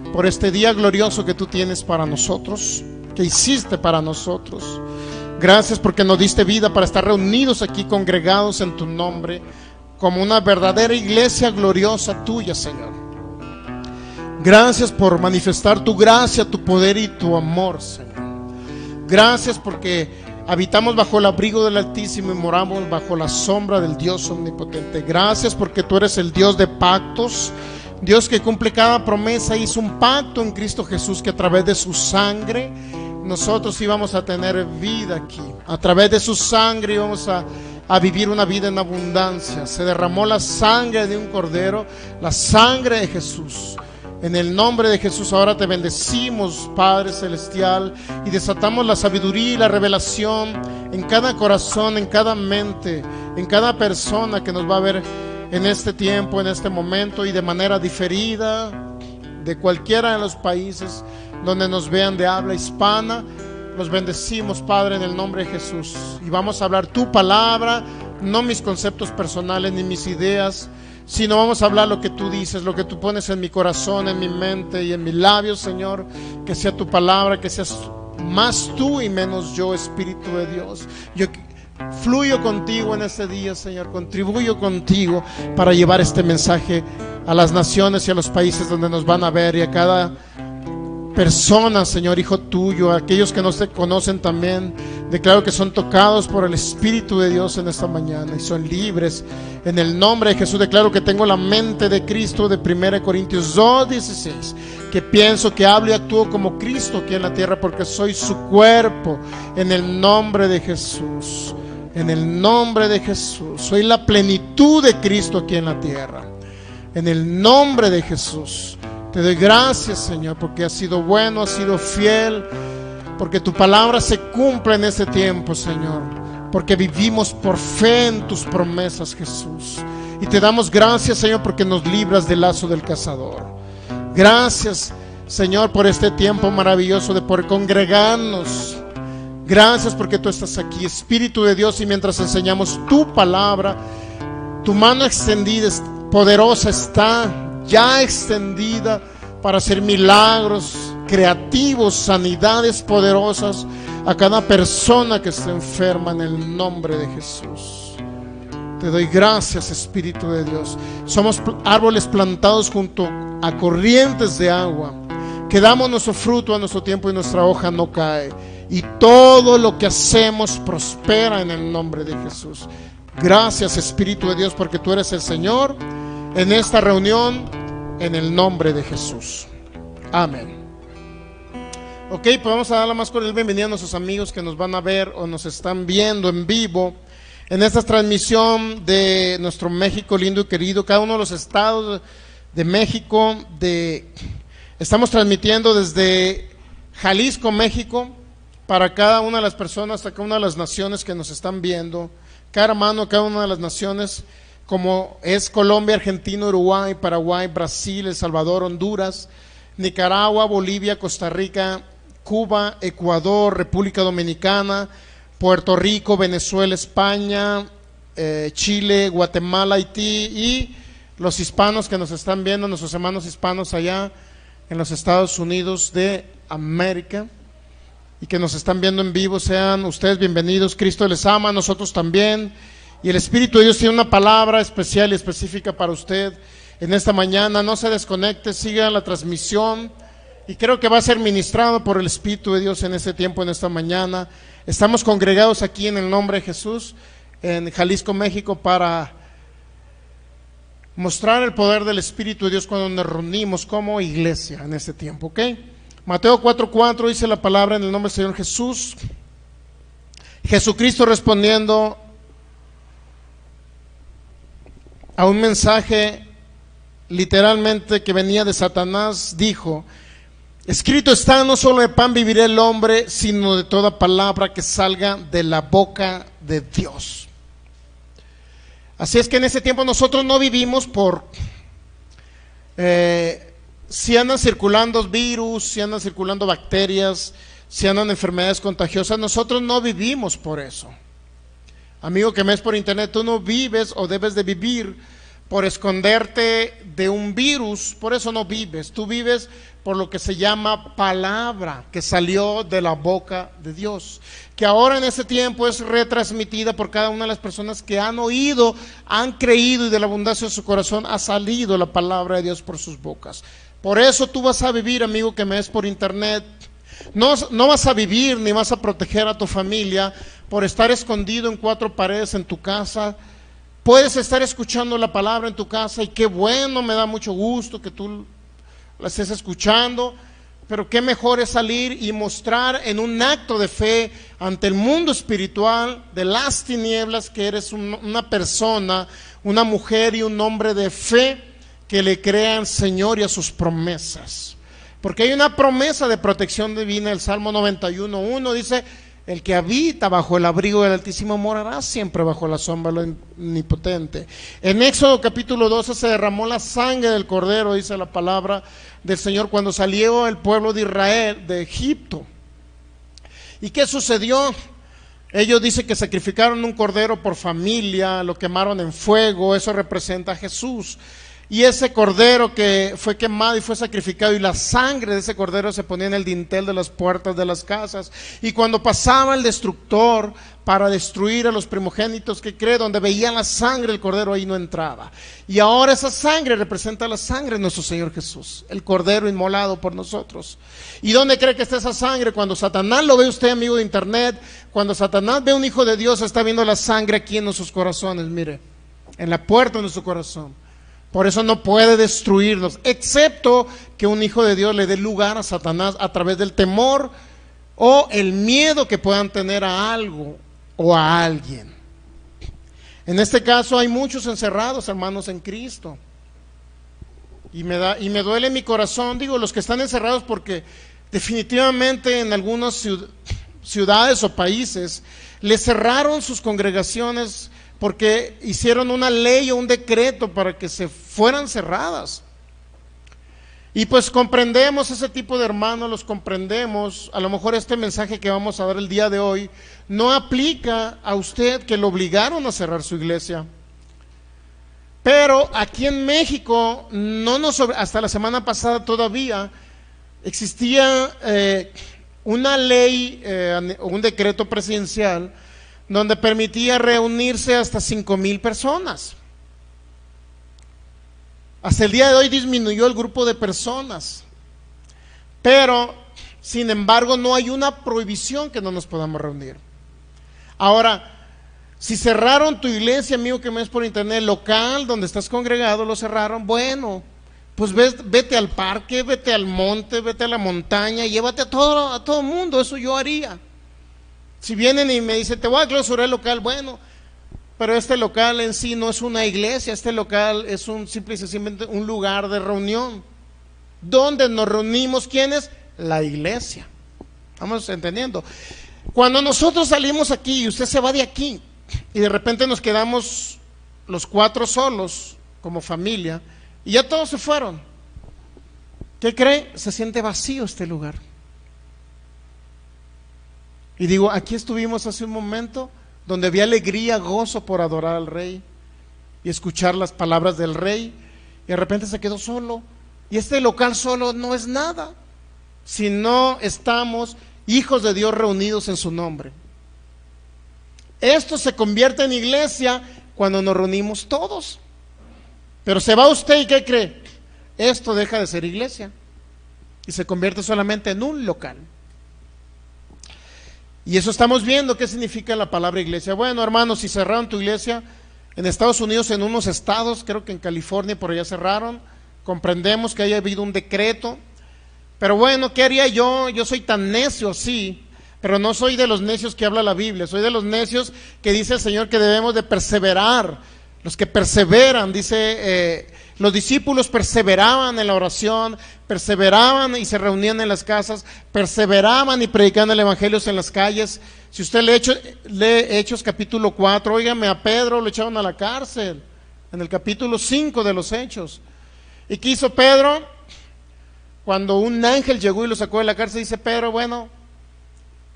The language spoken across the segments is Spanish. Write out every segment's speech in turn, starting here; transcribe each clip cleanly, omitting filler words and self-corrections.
por este día glorioso que tú tienes para nosotros, que hiciste para nosotros. Gracias porque nos diste vida para estar reunidos aquí, congregados en tu nombre, como una verdadera iglesia gloriosa tuya, Señor. Gracias por manifestar tu gracia, tu poder y tu amor, Señor. Gracias porque habitamos bajo el abrigo del Altísimo y moramos bajo la sombra del Dios omnipotente. Gracias porque tú eres el Dios de pactos, Dios que cumple cada promesa. Hizo un pacto en Cristo Jesús, que a través de su sangre nosotros íbamos a tener vida aquí. A través de su sangre íbamos a vivir una vida en abundancia. Se derramó la sangre de un cordero, la sangre de Jesús. En el nombre de Jesús ahora te bendecimos, Padre Celestial, y desatamos la sabiduría y la revelación en cada corazón, en cada mente, en cada persona que nos va a ver en este tiempo, en este momento, y de manera diferida, de cualquiera de los países donde nos vean de habla hispana. Los bendecimos, Padre, en el nombre de Jesús, y vamos a hablar tu palabra, no mis conceptos personales ni mis ideas, sino vamos a hablar lo que tú dices, lo que tú pones en mi corazón, en mi mente y en mis labios, Señor. Que sea tu palabra, que seas más tú y menos yo, Espíritu de Dios. Yo fluyo contigo en este día, Señor, contribuyo contigo para llevar este mensaje a las naciones y a los países donde nos van a ver, y a cada persona, Señor, hijo tuyo, a aquellos que no te conocen también. Declaro que son tocados por el Espíritu de Dios en esta mañana y son libres en el nombre de Jesús. Declaro que tengo la mente de Cristo, de 1 Corintios 2:16, que pienso, que hablo y actúo como Cristo aquí en la tierra, porque soy su cuerpo, en el nombre de Jesús. En el nombre de Jesús, soy la plenitud de Cristo aquí en la tierra. En el nombre de Jesús, te doy gracias, Señor, porque has sido bueno, has sido fiel, porque tu palabra se cumple en este tiempo, Señor, porque vivimos por fe en tus promesas, Jesús. Y te damos gracias, Señor, porque nos libras del lazo del cazador. Gracias, Señor, por este tiempo maravilloso de poder congregarnos. Gracias porque tú estás aquí, Espíritu de Dios, y mientras enseñamos tu palabra, tu mano extendida, poderosa, está ya extendida para hacer milagros creativos, sanidades poderosas a cada persona que esté enferma, en el nombre de Jesús. Te doy gracias, Espíritu de Dios. Somos árboles plantados junto a corrientes de agua, que damos nuestro fruto a nuestro tiempo y nuestra hoja no cae, y todo lo que hacemos prospera en el nombre de Jesús. Gracias, Espíritu de Dios, porque tú eres el Señor en esta reunión, en el nombre de Jesús. Amén. Ok, pues vamos a dar la más cordial bienvenida a nuestros amigos que nos van a ver o nos están viendo en vivo en esta transmisión de nuestro México lindo y querido, cada uno de los estados de México. Estamos transmitiendo desde Jalisco, México, para cada una de las personas, cada una de las naciones que nos están viendo, cada hermano, cada una de las naciones, como es Colombia, Argentina, Uruguay, Paraguay, Brasil, El Salvador, Honduras, Nicaragua, Bolivia, Costa Rica, Cuba, Ecuador, República Dominicana, Puerto Rico, Venezuela, España, Chile, Guatemala, Haití, y los hispanos que nos están viendo, nuestros hermanos hispanos allá en los Estados Unidos de América, y que nos están viendo en vivo. Sean ustedes bienvenidos. Cristo les ama, nosotros también, y el Espíritu de Dios tiene una palabra especial y específica para usted en esta mañana. No se desconecte, siga la transmisión, y creo que va a ser ministrado por el Espíritu de Dios en este tiempo, en esta mañana. Estamos congregados aquí en el nombre de Jesús, en Jalisco, México, para mostrar el poder del Espíritu de Dios cuando nos reunimos como iglesia en este tiempo, ¿ok? Mateo 4:4 dice la palabra, en el nombre del Señor Jesús. Jesucristo, respondiendo a un mensaje literalmente que venía de Satanás, dijo: escrito está, no solo de pan vivirá el hombre, sino de toda palabra que salga de la boca de Dios. Así es que en ese tiempo nosotros no vivimos por si andan circulando virus, si andan circulando bacterias, si andan enfermedades contagiosas. Nosotros no vivimos por eso. Amigo que me ves por internet, tú no vives o debes de vivir por esconderte de un virus, por eso no vives. Tú vives por lo que se llama palabra que salió de la boca de Dios, que ahora en ese tiempo es retransmitida por cada una de las personas que han oído, han creído, y de la abundancia de su corazón ha salido la palabra de Dios por sus bocas. Por eso tú vas a vivir, amigo que me ves por internet, no vas a vivir ni vas a proteger a tu familia por estar escondido en cuatro paredes en tu casa. Puedes estar escuchando la palabra en tu casa, y qué bueno, me da mucho gusto que tú la estés escuchando, pero qué mejor es salir y mostrar en un acto de fe ante el mundo espiritual de las tinieblas que eres una persona, una mujer y un hombre de fe que le crean Señor y a sus promesas. Porque hay una promesa de protección divina. El Salmo 91:1 dice: el que habita bajo el abrigo del Altísimo morará siempre bajo la sombra del Omnipotente. En Éxodo capítulo 12 se derramó la sangre del Cordero, dice la palabra del Señor, cuando salió el pueblo de Israel de Egipto. ¿Y qué sucedió? Ellos dicen que sacrificaron un cordero por familia, lo quemaron en fuego, eso representa a Jesús. Y ese cordero que fue quemado y fue sacrificado, y la sangre de ese cordero se ponía en el dintel de las puertas de las casas. Y cuando pasaba el destructor para destruir a los primogénitos, que cree, donde veía la sangre del cordero, ahí no entraba. Y ahora esa sangre representa la sangre de nuestro Señor Jesús, el cordero inmolado por nosotros. ¿Y dónde cree que está esa sangre? Cuando Satanás lo ve usted, amigo de internet, cuando Satanás ve a un hijo de Dios, está viendo la sangre aquí en nuestros corazones, mire, en la puerta de nuestro corazón. Por eso no puede destruirnos, excepto que un hijo de Dios le dé lugar a Satanás a través del temor o el miedo que puedan tener a algo o a alguien. En este caso hay muchos encerrados, hermanos, en Cristo. Y me duele mi corazón, digo, los que están encerrados, porque definitivamente en algunas ciudades o países les cerraron sus congregaciones, porque hicieron una ley o un decreto para que se fueran cerradas. Y pues comprendemos ese tipo de hermanos, los comprendemos. A lo mejor este mensaje que vamos a dar el día de hoy no aplica a usted, que lo obligaron a cerrar su iglesia. Pero aquí en México, hasta la semana pasada todavía existía una ley o un decreto presidencial donde permitía reunirse hasta 5,000 personas. Hasta el día de hoy disminuyó el grupo de personas, pero sin embargo no hay una prohibición que no nos podamos reunir. Ahora, si cerraron tu iglesia, amigo que me ves por internet, local donde estás congregado, lo cerraron, bueno, pues vete al parque, vete al monte, vete a la montaña, llévate a todo mundo, eso yo haría. Si vienen y me dicen, te voy a clausurar el local, bueno, pero este local en sí no es una iglesia, este local es simple y sencillamente un lugar de reunión, donde nos reunimos, ¿quiénes? La iglesia. ¿Estamos entendiendo? Cuando nosotros salimos aquí y usted se va de aquí, y de repente nos quedamos los cuatro solos, como familia, y ya todos se fueron, ¿qué cree? Se siente vacío este lugar. Y digo, aquí estuvimos hace un momento donde había alegría, gozo por adorar al Rey y escuchar las palabras del Rey, y de repente se quedó solo. Y este local solo no es nada si no estamos hijos de Dios reunidos en su nombre. Esto se convierte en iglesia cuando nos reunimos todos. Pero se va usted y ¿qué cree? Esto deja de ser iglesia y se convierte solamente en un local. Y eso estamos viendo. ¿Qué significa la palabra iglesia? Bueno, hermanos, si cerraron tu iglesia en Estados Unidos, en unos estados, creo que en California por allá cerraron, comprendemos que haya habido un decreto, pero bueno, ¿qué haría yo? Yo soy tan necio, sí, pero no soy de los necios que habla la Biblia, soy de los necios que dice el Señor que debemos de perseverar. Los que perseveran, dice, los discípulos perseveraban en la oración, perseveraban y se reunían en las casas, perseveraban y predicaban el evangelio en las calles. Si usted lee Hechos capítulo 4, óigame, a Pedro lo echaron a la cárcel, en el capítulo 5 de los Hechos. ¿Y qué hizo Pedro? Cuando un ángel llegó y lo sacó de la cárcel, dice Pedro, bueno,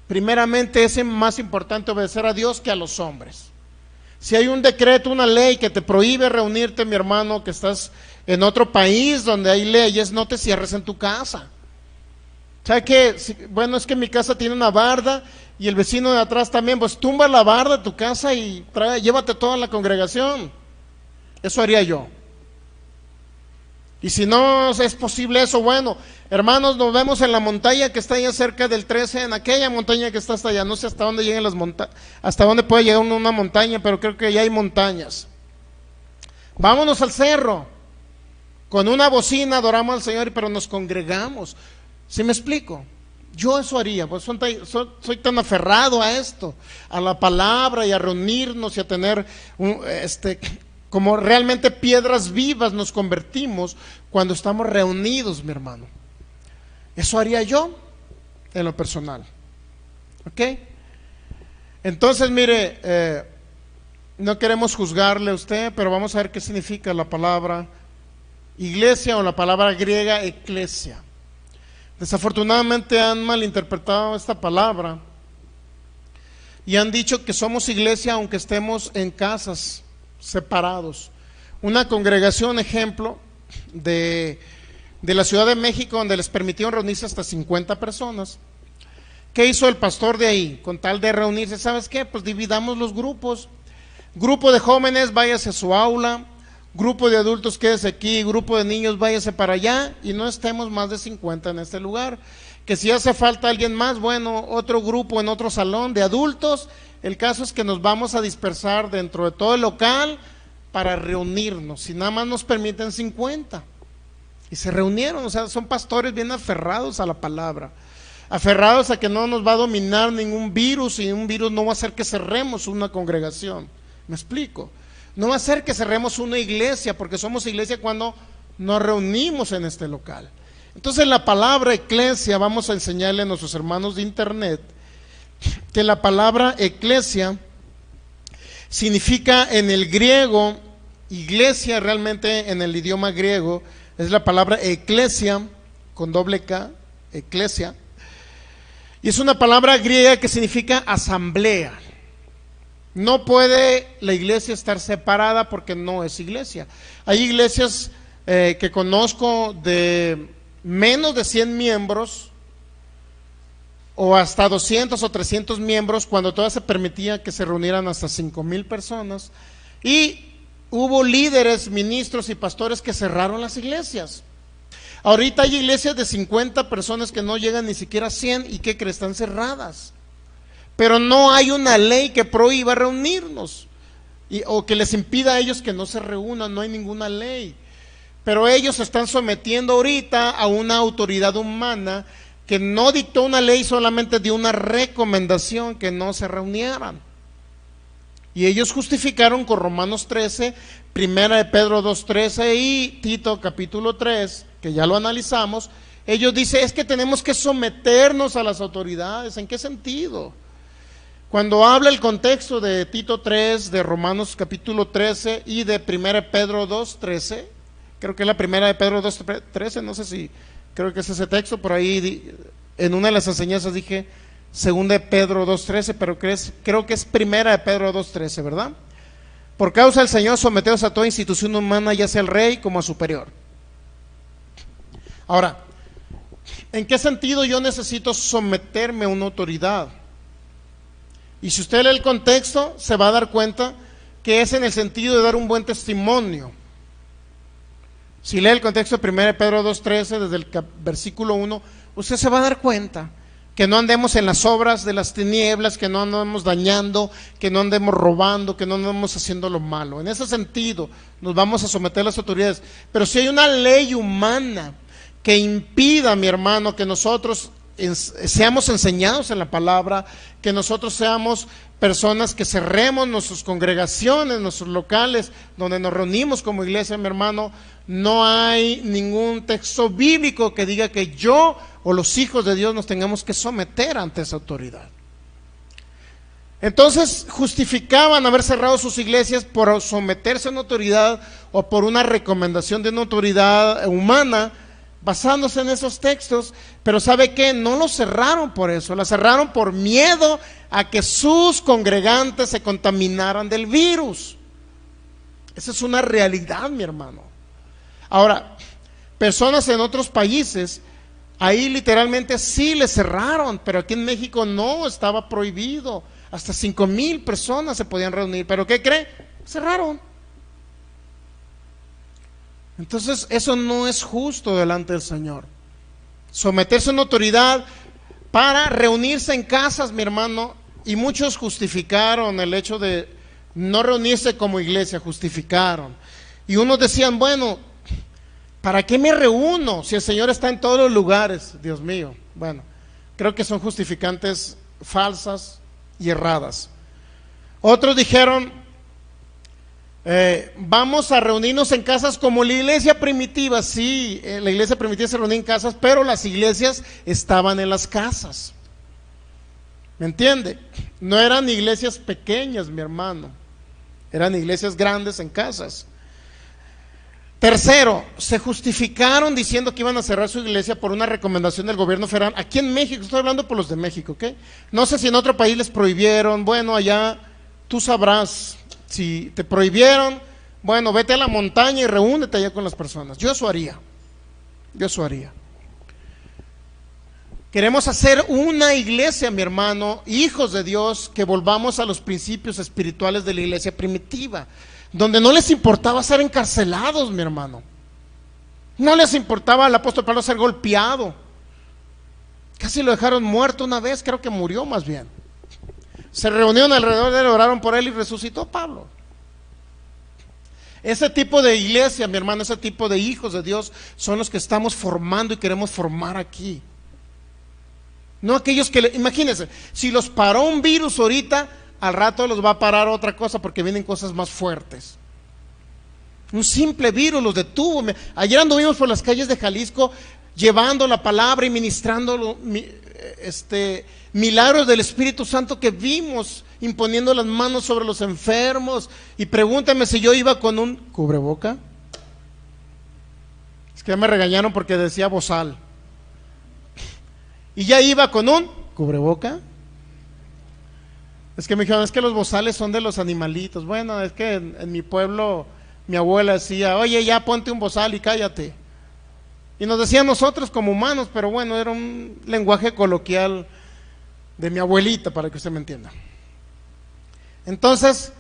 primeramente es más importante obedecer a Dios que a los hombres. Si hay un decreto, una ley que te prohíbe reunirte, mi hermano, que estás en otro país donde hay leyes, no te cierres en tu casa. ¿Sabe qué? Bueno, es que mi casa tiene una barda y el vecino de atrás también, pues tumba la barda de tu casa y llévate toda la congregación. Eso haría yo. Y si no es posible eso, bueno, hermanos, nos vemos en la montaña que está allá cerca del 13, en aquella montaña que está hasta allá. No sé hasta dónde lleguen las montañas, hasta dónde puede llegar una montaña, pero creo que ya hay montañas. Vámonos al cerro. Con una bocina adoramos al Señor, pero nos congregamos. ¿Sí me explico? Yo eso haría, pues soy tan aferrado a esto, a la palabra y a reunirnos y a tener como realmente piedras vivas nos convertimos cuando estamos reunidos, mi hermano. Eso haría yo en lo personal. ¿Ok? Entonces, mire, no queremos juzgarle a usted, pero vamos a ver qué significa la palabra iglesia o la palabra griega eclesia. Desafortunadamente han malinterpretado esta palabra y han dicho que somos iglesia aunque estemos en casas separados. Una congregación, ejemplo, de la Ciudad de México, donde les permitieron reunirse hasta 50 personas. ¿Qué hizo el pastor de ahí? Con tal de reunirse, ¿sabes qué? Pues dividamos los grupos. Grupo de jóvenes, váyase a su aula. Grupo de adultos, quédese aquí. Grupo de niños, váyase para allá. Y no estemos más de 50 en este lugar. Que si hace falta alguien más, bueno, otro grupo en otro salón de adultos. El caso es que nos vamos a dispersar dentro de todo el local para reunirnos. Si nada más nos permiten 50. Y se reunieron, o sea, son pastores bien aferrados a la palabra. Aferrados a que no nos va a dominar ningún virus y un virus no va a hacer que cerremos una congregación. ¿Me explico? No va a hacer que cerremos una iglesia, porque somos iglesia cuando nos reunimos en este local. Entonces la palabra eclesia, vamos a enseñarle a nuestros hermanos de internet, que la palabra eclesia significa en el griego, iglesia realmente en el idioma griego, es la palabra eclesia, con doble K, eclesia, y es una palabra griega que significa asamblea. No puede la iglesia estar separada porque no es iglesia. Hay iglesias que conozco de menos de 100 miembros o hasta 200 o 300 miembros, cuando todavía se permitía que se reunieran hasta 5,000 personas, y hubo líderes, ministros y pastores que cerraron las iglesias. Ahorita hay iglesias de 50 personas que no llegan ni siquiera a 100 y que están cerradas. Pero no hay una ley que prohíba reunirnos o que les impida a ellos que no se reúnan, no hay ninguna ley. Pero ellos se están sometiendo ahorita a una autoridad humana que no dictó una ley, solamente dio una recomendación que no se reunieran. Y ellos justificaron con Romanos 13, Primera de Pedro 2:13 y Tito capítulo 3, que ya lo analizamos. Ellos dicen, es que tenemos que someternos a las autoridades. ¿En qué sentido? Cuando habla el contexto de Tito 3, de Romanos capítulo 13 y de 1 Pedro 2:13, creo que es la 1 de Pedro 2:13, no sé si, creo que es ese texto, por ahí en una de las enseñanzas dije 2 de Pedro 2:13, pero creo que es 1 de Pedro 2:13, ¿verdad? Por causa del Señor, someteos a toda institución humana, ya sea el rey como a superior. Ahora, ¿en qué sentido yo necesito someterme a una autoridad? Y si usted lee el contexto, se va a dar cuenta que es en el sentido de dar un buen testimonio. Si lee el contexto de 1 Pedro 2:13, desde el versículo 1, usted se va a dar cuenta que no andemos en las obras de las tinieblas, que no andemos dañando, que no andemos robando, que no andemos haciendo lo malo. En ese sentido nos vamos a someter a las autoridades. Pero si hay una ley humana que impida, mi hermano, que nosotros seamos enseñados en la palabra, que nosotros seamos personas que cerremos nuestras congregaciones, nuestros locales donde nos reunimos como iglesia, mi hermano, no hay ningún texto bíblico que diga que yo o los hijos de Dios nos tengamos que someter ante esa autoridad. Entonces justificaban haber cerrado sus iglesias por someterse a una autoridad o por una recomendación de una autoridad humana basándose en esos textos, pero ¿sabe qué? No lo cerraron por eso, la cerraron por miedo a que sus congregantes se contaminaran del virus. Esa es una realidad, mi hermano. Ahora, personas en otros países, ahí literalmente sí le cerraron, pero aquí en México no, estaba prohibido. Hasta 5,000 personas se podían reunir, pero ¿qué cree? Cerraron. Entonces eso no es justo delante del Señor. Someterse a una autoridad para reunirse en casas, mi hermano, y muchos justificaron el hecho de no reunirse como iglesia, justificaron. Y unos decían, bueno, ¿para qué me reúno si el Señor está en todos los lugares? Dios mío. Bueno, creo que son justificantes falsas y erradas. Otros dijeron, vamos a reunirnos en casas como la iglesia primitiva. Sí, la iglesia primitiva se reunía en casas, pero las iglesias estaban en las casas. ¿Me entiende? No eran iglesias pequeñas, mi hermano. Eran iglesias grandes en casas. Tercero, se justificaron diciendo que iban a cerrar su iglesia por una recomendación del gobierno federal. Aquí en México, estoy hablando por los de México, ¿ok? No sé si en otro país les prohibieron. Bueno, allá tú sabrás. Si te prohibieron, bueno, vete a la montaña y reúnete allá con las personas. Yo eso haría. Queremos hacer una iglesia, mi hermano, hijos de Dios, que volvamos a los principios espirituales de la iglesia primitiva, donde no les importaba ser encarcelados, mi hermano. No les importaba al apóstol Pablo ser golpeado. Casi lo dejaron muerto una vez, creo que murió más bien. Se reunieron alrededor de él, oraron por él y resucitó Pablo. Ese tipo de iglesia, mi hermano, ese tipo de hijos de Dios son los que estamos formando y queremos formar aquí. No aquellos que, imagínense, si los paró un virus ahorita, al rato los va a parar otra cosa porque vienen cosas más fuertes. Un simple virus los detuvo. Ayer anduvimos por las calles de Jalisco llevando la palabra y ministrando milagros del Espíritu Santo que vimos, imponiendo las manos sobre los enfermos. Y pregúntame si yo iba con un cubreboca. Es que ya me regañaron porque decía bozal. Y ya iba con un cubreboca. Es que me dijeron, es que los bozales son de los animalitos. Bueno, es que en mi pueblo mi abuela decía, oye, ya ponte un bozal y cállate. Y nos decían nosotros como humanos, pero bueno, era un lenguaje coloquial de mi abuelita, para que usted me entienda. Entonces,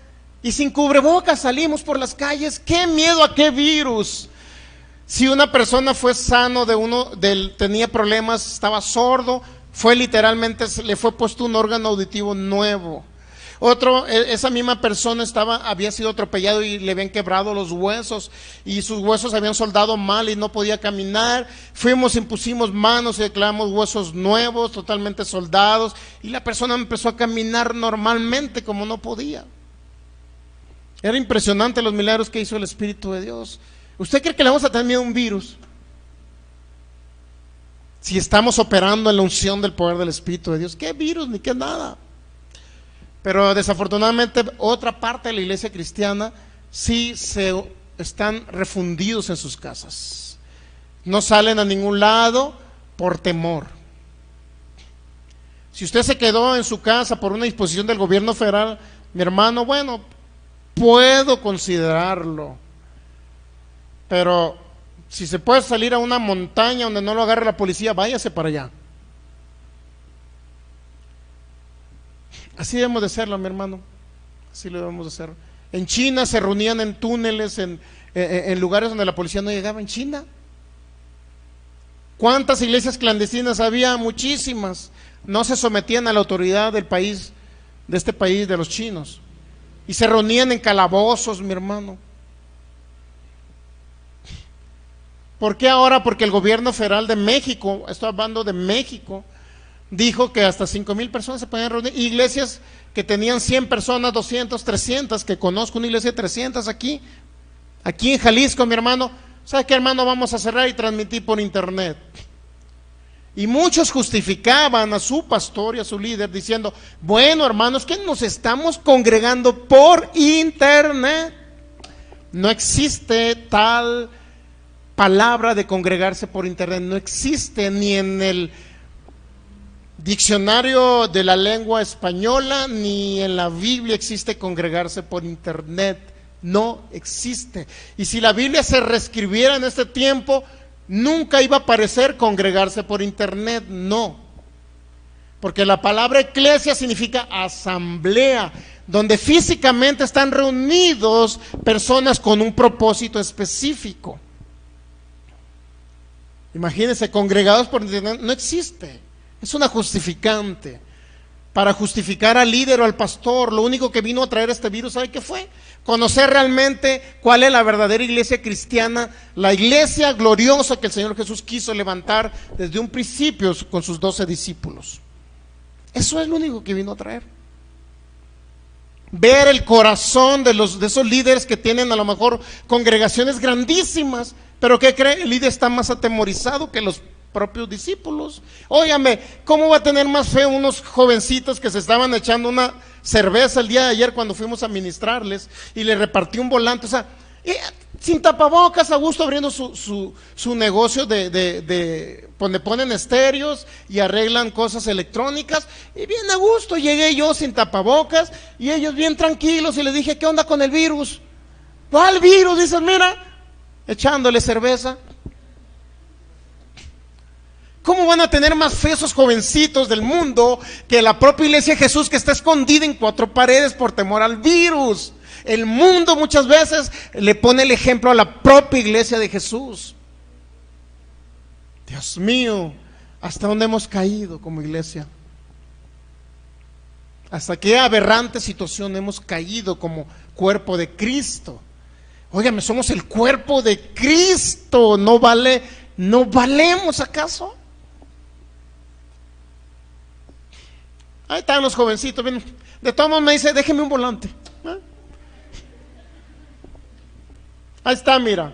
y sin cubrebocas salimos por las calles. ¿Qué miedo a qué virus? Si una persona fue sano tenía problemas, estaba sordo, fue literalmente, le fue puesto un órgano auditivo nuevo. Otro, esa misma persona había sido atropellado y le habían quebrado los huesos y sus huesos habían soldado mal y no podía caminar. Fuimos, impusimos manos y declaramos huesos nuevos, totalmente soldados, y la persona empezó a caminar normalmente como no podía. Era impresionante los milagros que hizo el Espíritu de Dios. ¿Usted cree que le vamos a tener miedo a un virus? Si estamos operando en la unción del poder del Espíritu de Dios, ¿qué virus ni qué nada? Pero desafortunadamente otra parte de la iglesia cristiana sí están refundidos en sus casas. No salen a ningún lado por temor. Si usted se quedó en su casa por una disposición del gobierno federal, mi hermano, bueno, puedo considerarlo. Pero si se puede salir a una montaña donde no lo agarre la policía, váyase para allá. Así debemos de serlo, mi hermano. Así lo debemos de hacer. En China se reunían en túneles, en lugares donde la policía no llegaba. En China. ¿Cuántas iglesias clandestinas había? Muchísimas. No se sometían a la autoridad del país, de este país, de los chinos. Y se reunían en calabozos, mi hermano. ¿Por qué ahora? Porque el gobierno federal de México, estoy hablando de México, dijo que hasta 5,000 personas se podían reunir. Iglesias que tenían 100 personas, 200, 300, que conozco una iglesia de 300 aquí en Jalisco, mi hermano. ¿Sabe qué, hermano? Vamos a cerrar y transmitir por internet. Y muchos justificaban a su pastor y a su líder diciendo, bueno, hermanos, que nos estamos congregando por internet. No existe tal palabra de congregarse por internet. No existe ni en el diccionario de la lengua española, ni en la Biblia existe congregarse por internet. No existe. Y si la Biblia se reescribiera en este tiempo, nunca iba a aparecer congregarse por internet. No. Porque la palabra eclesia significa asamblea, donde físicamente están reunidos personas con un propósito específico. Imagínense, congregados por internet no existe. Es una justificante. Para justificar al líder o al pastor, lo único que vino a traer este virus, ¿sabe qué fue? Conocer realmente cuál es la verdadera iglesia cristiana, la iglesia gloriosa que el Señor Jesús quiso levantar desde un principio con sus 12 discípulos. Eso es lo único que vino a traer. Ver el corazón de esos líderes que tienen a lo mejor congregaciones grandísimas, pero ¿qué cree? El líder está más atemorizado que los propios discípulos. Óigame, ¿cómo va a tener más fe unos jovencitos que se estaban echando una cerveza el día de ayer cuando fuimos a ministrarles y le repartió un volante? O sea, sin tapabocas, a gusto, abriendo su negocio donde ponen estéreos y arreglan cosas electrónicas, y bien a gusto. Llegué yo sin tapabocas y ellos bien tranquilos, y les dije, ¿qué onda con el virus? ¿Cuál virus? Dicen, mira, echándole cerveza. ¿Cómo van a tener más fe esos jovencitos del mundo que la propia iglesia de Jesús, que está escondida en 4 paredes por temor al virus? El mundo muchas veces le pone el ejemplo a la propia iglesia de Jesús. Dios mío, ¿hasta dónde hemos caído como iglesia? ¿Hasta qué aberrante situación hemos caído como cuerpo de Cristo? Óigame, somos el cuerpo de Cristo. ¿No valemos acaso? Ahí están los jovencitos. Bien. De todos modos me dice, déjeme un volante. Ahí está, mira.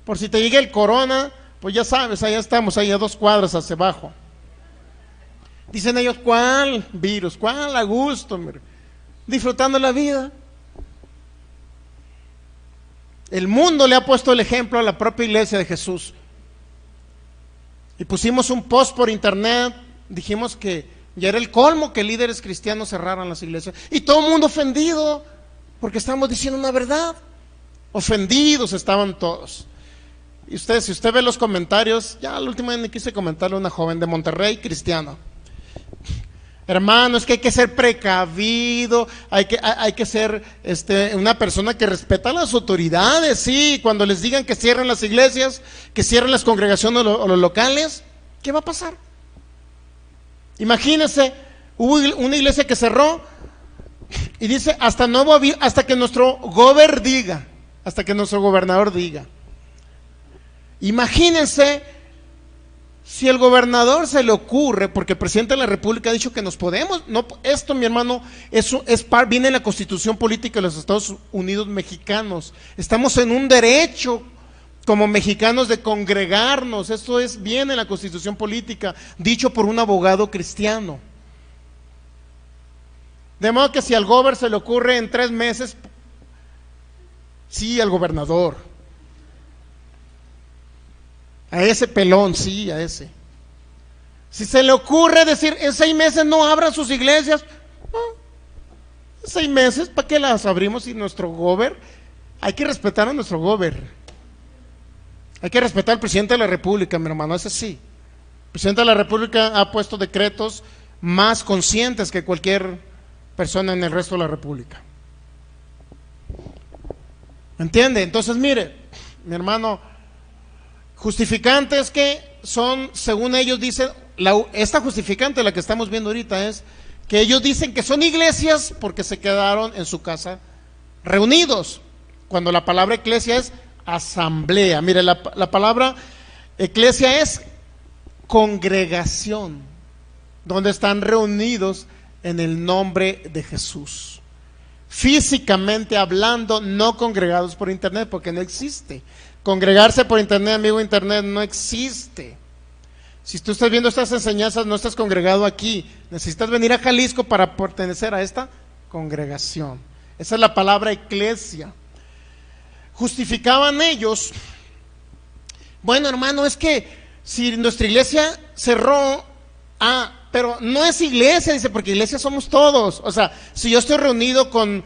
Por si te llega el corona, pues ya sabes, allá estamos, ahí a 2 cuadras hacia abajo. Dicen ellos, ¿cuál virus? ¿Cuál a gusto? Mira. Disfrutando la vida. El mundo le ha puesto el ejemplo a la propia iglesia de Jesús. Y pusimos un post por internet, dijimos que ya era el colmo que líderes cristianos cerraran las iglesias. Y todo el mundo ofendido, porque estamos diciendo una verdad. Ofendidos estaban todos. Y si usted ve los comentarios, ya la última vez me quise comentarle a una joven de Monterrey, cristiana. Hermano, es que hay que ser precavido, hay que ser una persona que respeta a las autoridades. Sí, cuando les digan que cierren las iglesias, que cierren las congregaciones o los locales, ¿qué va a pasar? Imagínense, hubo una iglesia que cerró y dice hasta que nuestro gobernador diga. Imagínense si el gobernador se le ocurre, porque el presidente de la República ha dicho que nos podemos, no, esto, mi hermano, viene en la Constitución Política de los Estados Unidos mexicanos. Estamos en un derecho como mexicanos de congregarnos. Esto viene en la Constitución Política, dicho por un abogado cristiano. De modo que si al gobernador se le ocurre en 3 meses, sí, al gobernador, a ese pelón, sí, a ese. Si se le ocurre decir, en 6 meses no abran sus iglesias, en 6 meses, ¿para qué las abrimos? Si nuestro gobernador, hay que respetar a nuestro gobernador. Hay que respetar al presidente de la República, mi hermano, ese sí. El presidente de la República ha puesto decretos más conscientes que cualquier persona en el resto de la República. ¿Me entiende? Entonces, mire, mi hermano, justificantes que son, según ellos dicen, esta justificante, la que estamos viendo ahorita, es que ellos dicen que son iglesias porque se quedaron en su casa reunidos, cuando la palabra eclesia es asamblea. Mire, la palabra eclesia es congregación, donde están reunidos en el nombre de Jesús. Físicamente hablando, no congregados por internet, porque no existe. Congregarse por internet, amigo, internet no existe. Si tú estás viendo estas enseñanzas, no estás congregado aquí. Necesitas venir a Jalisco para pertenecer a esta congregación. Esa es la palabra eclesia. Justificaban ellos Bueno, hermano, es que si nuestra iglesia cerró, pero no es iglesia, dice, porque iglesia somos todos. O sea, si yo estoy reunido con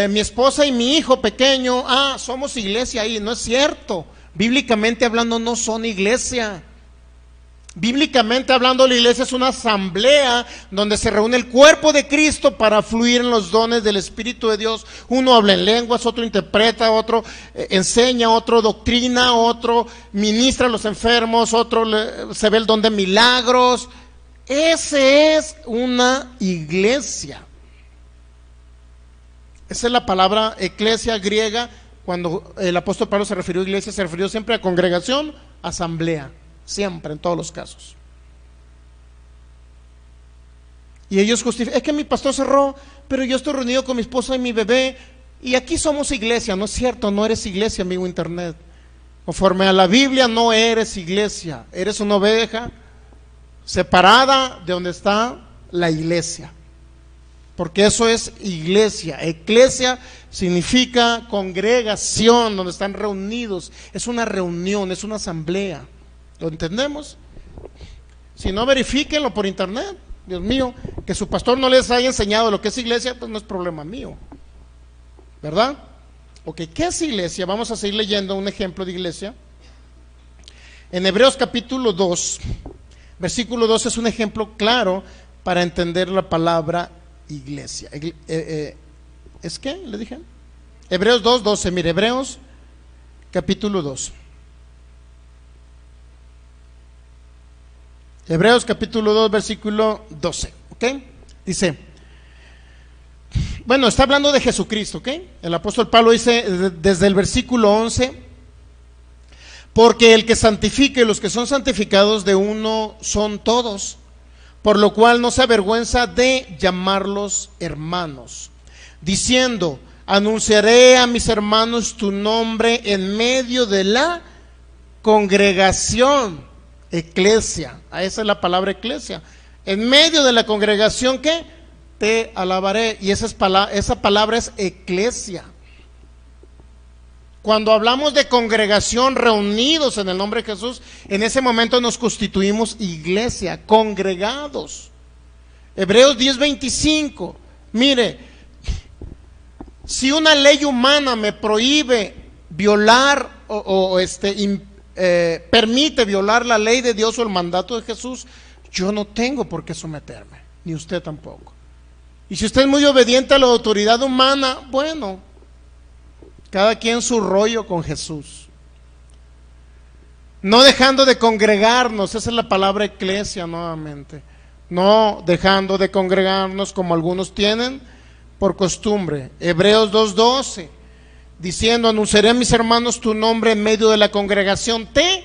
mi esposa y mi hijo pequeño, somos iglesia ahí. No es cierto. Bíblicamente hablando, no son iglesia. Bíblicamente hablando, la iglesia es una asamblea donde se reúne el cuerpo de Cristo para fluir en los dones del Espíritu de Dios. Uno habla en lenguas, otro interpreta, otro enseña, otro doctrina, otro ministra a los enfermos, otro se ve el don de milagros. Ese es una iglesia. Esa es la palabra eclesia griega. Cuando el apóstol Pablo se refirió a iglesia, se refirió siempre a congregación, asamblea. Siempre, en todos los casos. Y ellos justifican, es que mi pastor cerró, pero yo estoy reunido con mi esposa y mi bebé, y aquí somos iglesia. No es cierto, no eres iglesia, amigo internet. Conforme a la Biblia, no eres iglesia. Eres una oveja separada de donde está la iglesia. Porque eso es iglesia. Eclesia significa congregación, donde están reunidos. Es una reunión, es una asamblea. ¿Lo entendemos? Si no, verifíquenlo por internet. Dios mío, que su pastor no les haya enseñado lo que es iglesia, pues no es problema mío, ¿verdad? Ok, ¿qué es iglesia? Vamos a seguir leyendo un ejemplo de iglesia. En Hebreos capítulo 2, versículo 2 es un ejemplo claro para entender la palabra iglesia. ¿Es qué? ¿Le dije? Hebreos 2, 12, mire, Hebreos capítulo 2. Hebreos capítulo 2, versículo 12, ¿ok? Dice, bueno, está hablando de Jesucristo, ¿ok? El apóstol Pablo dice desde el versículo 11, porque el que santifica y los que son santificados de uno son todos, por lo cual no se avergüenza de llamarlos hermanos, diciendo, anunciaré a mis hermanos tu nombre en medio de la congregación. Eclesia, esa es la palabra eclesia. En medio de la congregación, ¿qué? Te alabaré. Y esa palabra es eclesia. Cuando hablamos de congregación, reunidos en el nombre de Jesús, en ese momento nos constituimos iglesia, congregados. Hebreos 10:25. Mire, si una ley humana me prohíbe violar permite violar la ley de Dios o el mandato de Jesús, yo no tengo por qué someterme, ni usted tampoco. Y si usted es muy obediente a la autoridad humana, bueno, cada quien su rollo con Jesús. No dejando de congregarnos, esa es la palabra eclesia nuevamente. No dejando de congregarnos como algunos tienen por costumbre. Hebreos 2:12. Diciendo, anunciaré a mis hermanos tu nombre en medio de la congregación, te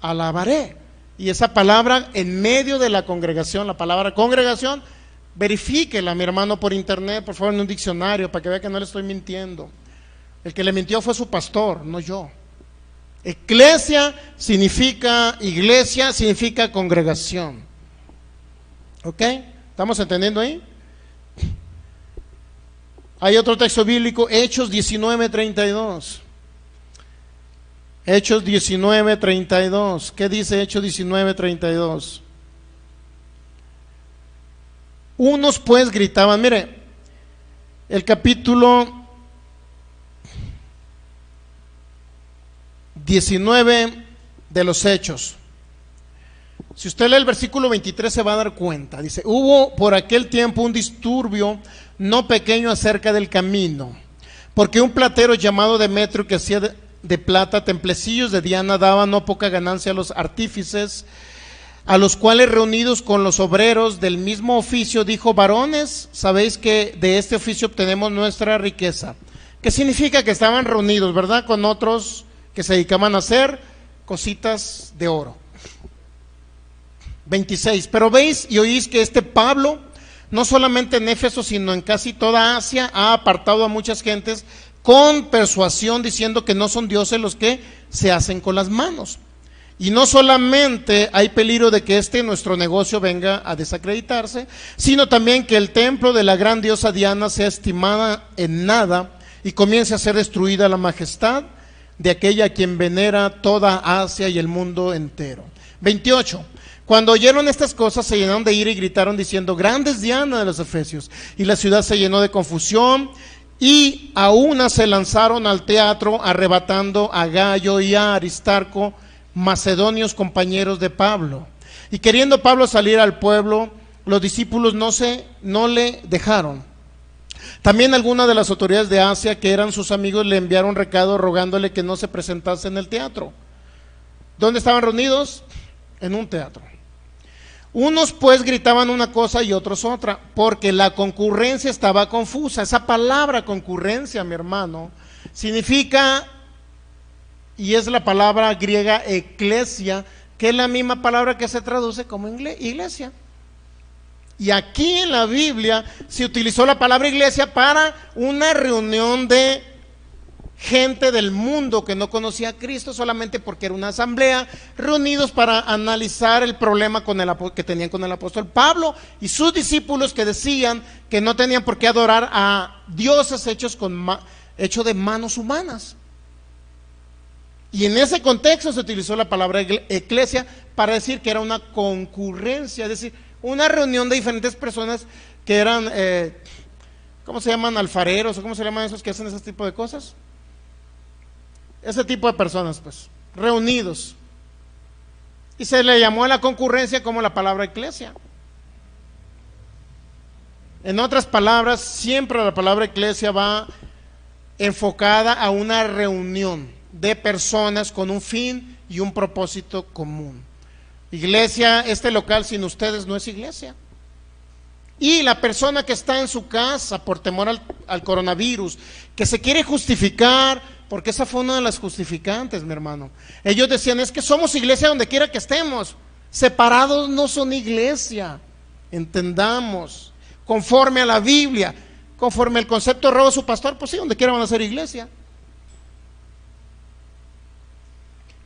alabaré. Y esa palabra en medio de la congregación, la palabra congregación, verifíquela, mi hermano, por internet, por favor, en un diccionario, para que vea que no le estoy mintiendo. El que le mintió fue su pastor, no yo. Eclesia significa iglesia, significa congregación. ¿Ok? ¿Estamos entendiendo ahí? Hay otro texto bíblico, Hechos 19:32. Hechos 19:32. ¿Qué dice Hechos 19:32? Unos pues gritaban, mire, el capítulo 19 de los Hechos. Si usted lee el versículo 23 se va a dar cuenta. Dice, hubo por aquel tiempo un disturbio no pequeño acerca del camino, porque un platero llamado Demetrio, que hacía de plata templecillos de Diana, daba no poca ganancia a los artífices, a los cuales reunidos con los obreros del mismo oficio dijo, varones, sabéis que de este oficio obtenemos nuestra riqueza. ¿Qué significa? Que estaban reunidos, ¿verdad?, con otros que se dedicaban a hacer cositas de oro. 26, pero veis y oís que este Pablo, no solamente en Éfeso, sino en casi toda Asia, ha apartado a muchas gentes con persuasión, diciendo que no son dioses los que se hacen con las manos. Y no solamente hay peligro de que nuestro negocio venga a desacreditarse, sino también que el templo de la gran diosa Diana sea estimada en nada y comience a ser destruida la majestad de aquella a quien venera toda Asia y el mundo entero. 28. Cuando oyeron estas cosas, se llenaron de ira y gritaron diciendo: grande es Diana de los Efesios. Y la ciudad se llenó de confusión, y a una se lanzaron al teatro, arrebatando a Gayo y a Aristarco, macedonios compañeros de Pablo. Y queriendo Pablo salir al pueblo, los discípulos no le dejaron. También algunas de las autoridades de Asia, que eran sus amigos, le enviaron recado rogándole que no se presentase en el teatro. ¿Dónde estaban reunidos? En un teatro. Unos pues gritaban una cosa y otros otra, porque la concurrencia estaba confusa. Esa palabra concurrencia, mi hermano, significa, y es la palabra griega eclesia, que es la misma palabra que se traduce como iglesia. Y aquí en la Biblia se utilizó la palabra iglesia para una reunión de gente del mundo que no conocía a Cristo, solamente porque era una asamblea, reunidos para analizar el problema que tenían con el apóstol Pablo y sus discípulos, que decían que no tenían por qué adorar a dioses hechos de manos humanas. Y en ese contexto se utilizó la palabra eclesia para decir que era una concurrencia, es decir, una reunión de diferentes personas que eran, ¿cómo se llaman? Alfareros, o ¿cómo se llaman esos que hacen ese tipo de cosas? Ese tipo de personas, pues, reunidos. Y se le llamó a la concurrencia como la palabra eclesia. En otras palabras, siempre la palabra eclesia va enfocada a una reunión de personas con un fin y un propósito común. Iglesia, este local sin ustedes no es iglesia. Y la persona que está en su casa por temor al coronavirus, que se quiere justificar, porque esa fue una de las justificantes, mi hermano. Ellos decían: es que somos iglesia donde quiera que estemos. Separados no son iglesia. Entendamos, conforme a la Biblia, conforme al concepto roba su pastor, pues sí, donde quiera van a ser iglesia.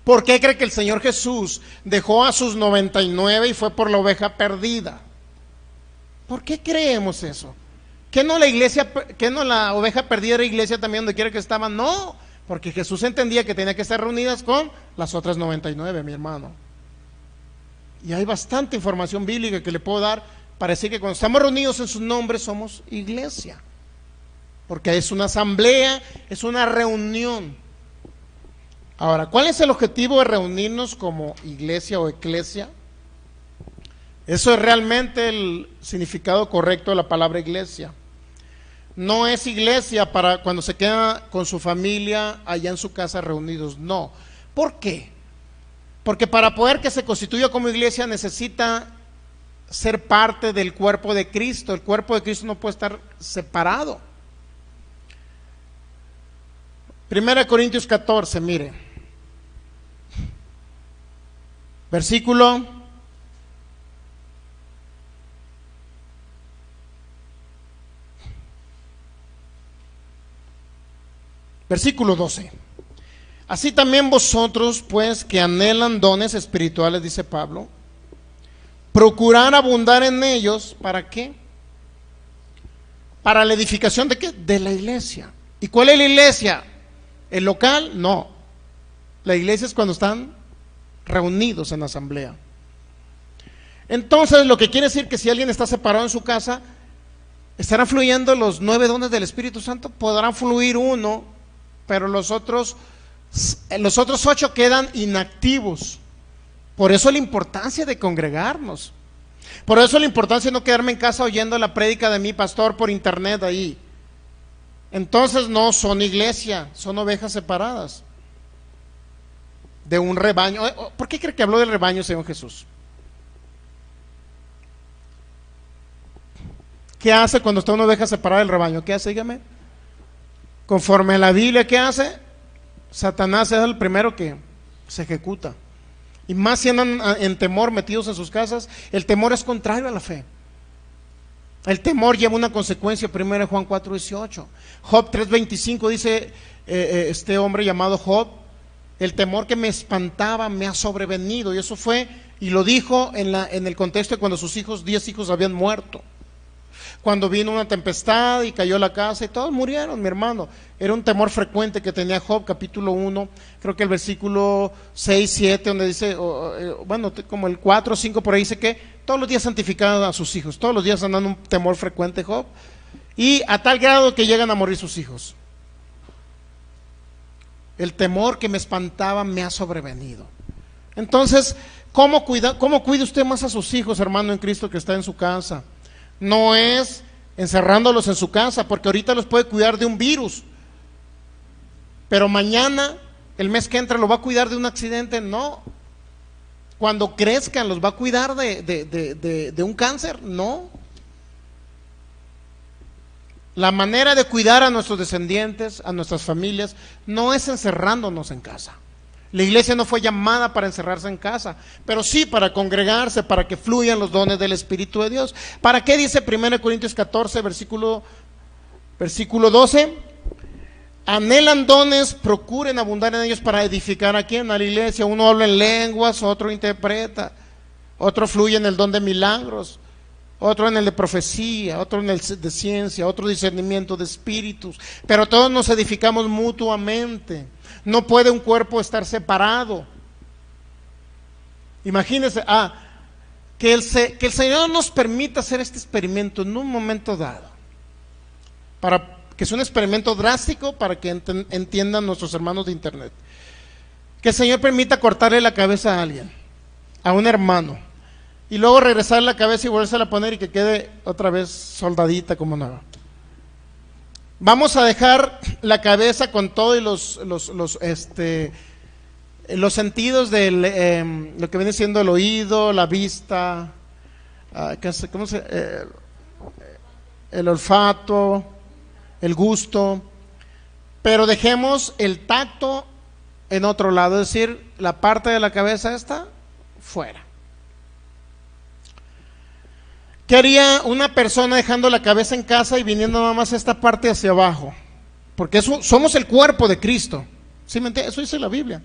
¿Por qué cree que el Señor Jesús dejó a sus 99 y fue por la oveja perdida? ¿Por qué creemos eso? ¿Que no la oveja perdida era iglesia también donde quiera que estaban? No, porque Jesús entendía que tenía que estar reunidas con las otras 99, mi hermano. Y hay bastante información bíblica que le puedo dar para decir que cuando estamos reunidos en su nombre somos iglesia. Porque es una asamblea, es una reunión. Ahora, ¿cuál es el objetivo de reunirnos como iglesia o eclesia? Eso es realmente el significado correcto de la palabra iglesia. No es iglesia para cuando se queda con su familia allá en su casa reunidos, no. ¿Por qué? Porque para poder que se constituya como iglesia necesita ser parte del cuerpo de Cristo. El cuerpo de Cristo no puede estar separado. 1 Corintios 14, mire. Versículo 12. Así también vosotros, pues, que anhelan dones espirituales, dice Pablo, procurar abundar en ellos, ¿para qué? Para la edificación ¿de qué? De la iglesia. ¿Y cuál es la iglesia? ¿El local? No. La iglesia es cuando están reunidos en asamblea. Entonces, lo que quiere decir que si alguien está separado en su casa, estarán fluyendo los 9 dones del Espíritu Santo, podrán fluir uno, pero los otros 8 quedan inactivos. Por eso la importancia de congregarnos. Por eso la importancia de no quedarme en casa oyendo la prédica de mi pastor por internet ahí. Entonces no son iglesia, son ovejas separadas de un rebaño. ¿Por qué cree que habló del rebaño, Señor Jesús? ¿Qué hace cuando está una oveja separada del rebaño? ¿Qué hace? Dígame. Conforme a la Biblia, ¿qué hace? Satanás es el primero que se ejecuta. Y más si andan en temor metidos en sus casas, el temor es contrario a la fe. El temor lleva una consecuencia. 1 Juan 4:18. Job 3:25 dice este hombre llamado Job: el temor que me espantaba me ha sobrevenido. Y eso fue, y lo dijo en el contexto de cuando sus hijos, 10 hijos habían muerto. Cuando vino una tempestad y cayó la casa y todos murieron, mi hermano. Era un temor frecuente que tenía Job, capítulo 1, creo que el versículo 6, 7, donde dice, bueno, como el 4 o 5 por ahí, dice que todos los días santificaban a sus hijos, todos los días andan un temor frecuente Job, y a tal grado que llegan a morir sus hijos. El temor que me espantaba me ha sobrevenido. Entonces, ¿cómo cuida usted más a sus hijos, hermano en Cristo, que está en su casa? No es encerrándolos en su casa, porque ahorita los puede cuidar de un virus, pero mañana, el mes que entra, lo va a cuidar de un accidente. No. Cuando crezcan, los va a cuidar de un cáncer. No. La manera de cuidar a nuestros descendientes, a nuestras familias, no es encerrándonos en casa. La iglesia no fue llamada para encerrarse en casa, pero sí para congregarse, para que fluyan los dones del Espíritu de Dios. ¿Para qué dice 1 Corintios 14, versículo 12? Anhelan dones, procuren abundar en ellos para edificar a quién, a la iglesia. Uno habla en lenguas, otro interpreta, otro fluye en el don de milagros, otro en el de profecía, otro en el de ciencia, otro discernimiento de espíritus, pero todos nos edificamos mutuamente. No puede un cuerpo estar separado. Imagínense, que el Señor nos permita hacer este experimento en un momento dado, para que es un experimento drástico, para que entiendan nuestros hermanos de internet. Que el Señor permita cortarle la cabeza a alguien, a un hermano, y luego regresar la cabeza y volvérsela a poner y que quede otra vez soldadita como nueva. Vamos a dejar la cabeza con todo y los sentidos de lo que viene siendo el oído, la vista, el olfato, el gusto, pero dejemos el tacto en otro lado, es decir, la parte de la cabeza está fuera. ¿Qué haría una persona dejando la cabeza en casa y viniendo nada más esta parte hacia abajo? Porque eso, somos el cuerpo de Cristo. ¿Sí me entiende? Eso dice la Biblia.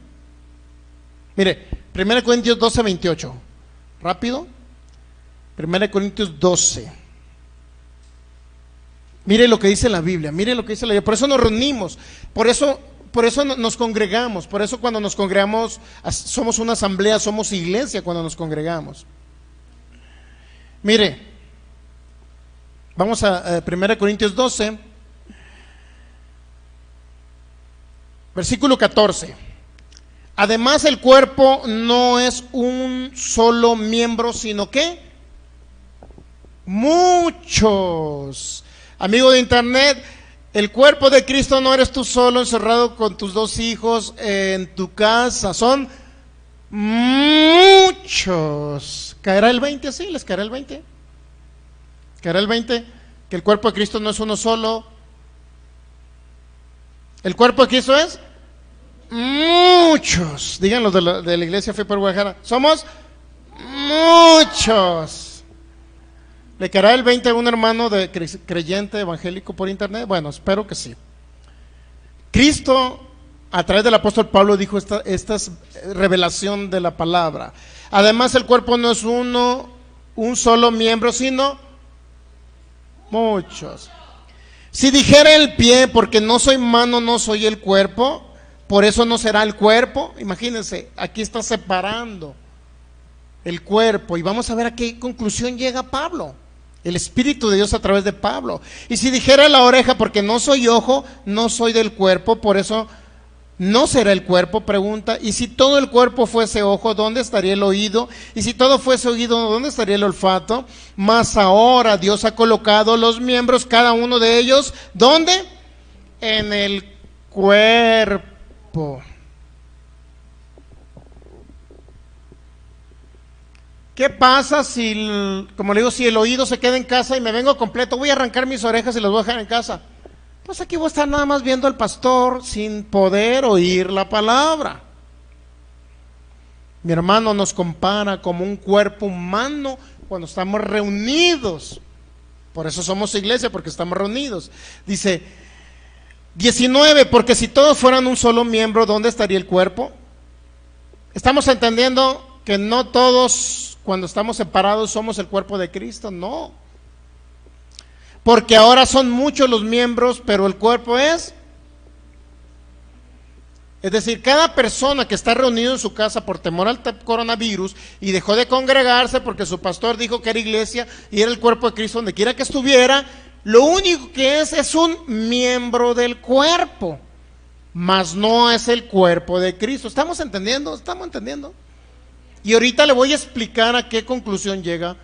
Mire, 1 Corintios 12, 28. Rápido. 1 Corintios 12. Mire lo que dice la Biblia. Mire lo que dice la Biblia. Por eso nos reunimos. Por eso nos congregamos. Por eso cuando nos congregamos somos una asamblea, somos iglesia cuando nos congregamos. Mire. Vamos a 1 Corintios 12, versículo 14. Además, el cuerpo no es un solo miembro, sino que muchos. Amigo de internet, el cuerpo de Cristo no eres tú solo encerrado con tus 2 hijos en tu casa, son muchos. ¿Caerá el 20 así? ¿Les caerá el 20? ¿Caerá el 20? Que el cuerpo de Cristo no es uno solo. El cuerpo de Cristo es muchos. Díganlo de la iglesia Fe por Guadalajara. Somos muchos. ¿Le caerá el 20 a un hermano de creyente evangélico por internet? Bueno, espero que sí. Cristo, a través del apóstol Pablo, dijo esta es revelación de la palabra. Además, el cuerpo no es un solo miembro, sino muchos. Si dijera el pie, porque no soy mano, no soy el cuerpo, por eso no será el cuerpo. Imagínense, aquí está separando el cuerpo, y vamos a ver a qué conclusión llega Pablo, el Espíritu de Dios a través de Pablo. Y si dijera la oreja, porque no soy ojo, no soy del cuerpo, por eso no será el cuerpo. Pregunta, y si todo el cuerpo fuese ojo, ¿dónde estaría el oído? Y si todo fuese oído, ¿dónde estaría el olfato? Mas ahora Dios ha colocado los miembros, cada uno de ellos, ¿dónde? En el cuerpo. ¿Qué pasa si, como le digo, si el oído se queda en casa y me vengo completo? Voy a arrancar mis orejas y las voy a dejar en casa. Pues aquí voy a estar nada más viendo al pastor sin poder oír la palabra. Mi hermano nos compara como un cuerpo humano cuando estamos reunidos. Por eso somos iglesia, porque estamos reunidos. Dice 19, porque si todos fueran un solo miembro, ¿dónde estaría el cuerpo? Estamos entendiendo que no todos, cuando estamos separados, somos el cuerpo de Cristo. No. porque ahora son muchos los miembros, pero el cuerpo es. Es decir, cada persona que está reunido en su casa por temor al coronavirus y dejó de congregarse porque su pastor dijo que era iglesia y era el cuerpo de Cristo donde quiera que estuviera, lo único que es un miembro del cuerpo, mas no es el cuerpo de Cristo. ¿Estamos entendiendo? ¿Estamos entendiendo? Y ahorita le voy a explicar a qué conclusión llega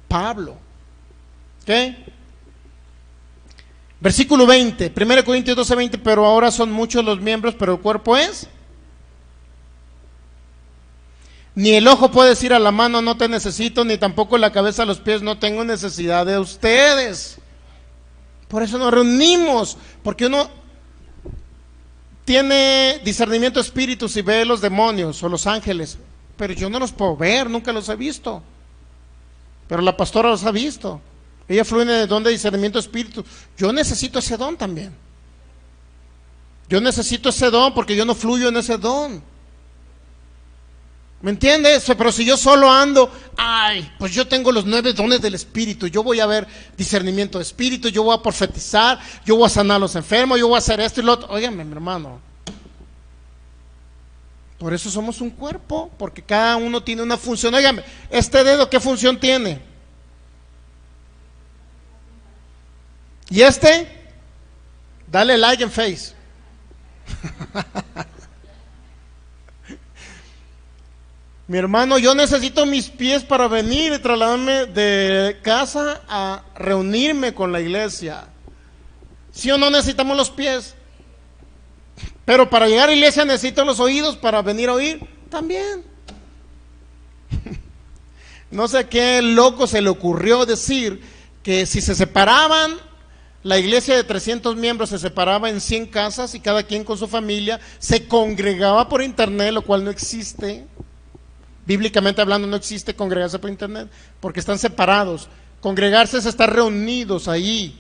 Pablo. ¿Ok? Versículo 20, 1 Corintios 12, 20, pero ahora son muchos los miembros, pero el cuerpo es. Ni el ojo puede decir a la mano, no te necesito, ni tampoco la cabeza a los pies, no tengo necesidad de ustedes. Por eso nos reunimos, porque uno tiene discernimiento de espíritus y ve los demonios o los ángeles, pero yo no los puedo ver, nunca los he visto. Pero la pastora los ha visto. Ella fluye en el don de discernimiento de espíritu. Yo necesito ese don también. Yo necesito ese don porque yo no fluyo en ese don. ¿Me entiendes? Pero si yo solo ando, pues yo tengo los 9 dones del espíritu. Yo voy a ver discernimiento de espíritu, yo voy a profetizar, yo voy a sanar a los enfermos, yo voy a hacer esto y lo otro. Óigame, mi hermano. Por eso somos un cuerpo, porque cada uno tiene una función. Óigame, este dedo, ¿qué función tiene? Y dale like en Face. Mi hermano, yo necesito mis pies para venir y trasladarme de casa a reunirme con la iglesia. ¿Sí o no necesitamos los pies? Pero para llegar a la iglesia necesito los oídos para venir a oír también. No sé qué loco se le ocurrió decir que si se separaban, la iglesia de 300 miembros se separaba en 100 casas y cada quien con su familia se congregaba por internet, lo cual no existe. Bíblicamente hablando no existe congregarse por internet porque están separados. Congregarse es estar reunidos ahí,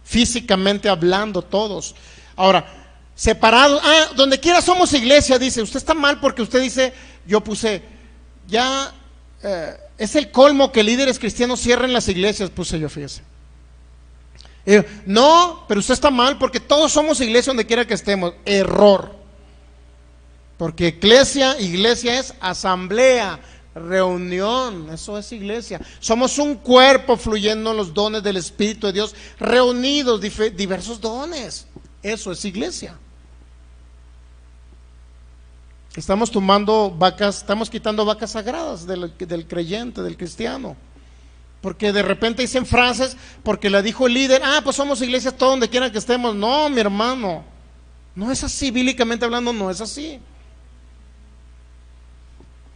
físicamente hablando todos. Ahora, separados, donde quiera somos iglesia, dice. Usted está mal porque usted dice, yo puse, es el colmo que líderes cristianos cierren las iglesias, puse yo, fíjese. No, pero usted está mal porque todos somos iglesia donde quiera que estemos. Error. Porque iglesia es asamblea, reunión, eso es iglesia. Somos un cuerpo fluyendo en los dones del Espíritu de Dios, reunidos, diversos dones. Eso es iglesia. Estamos tomando vacas, estamos quitando vacas sagradas del creyente, del cristiano. Porque de repente dicen frases, porque la dijo el líder, pues somos iglesias todo donde quiera que estemos. No, mi hermano, no es así, bíblicamente hablando no es así.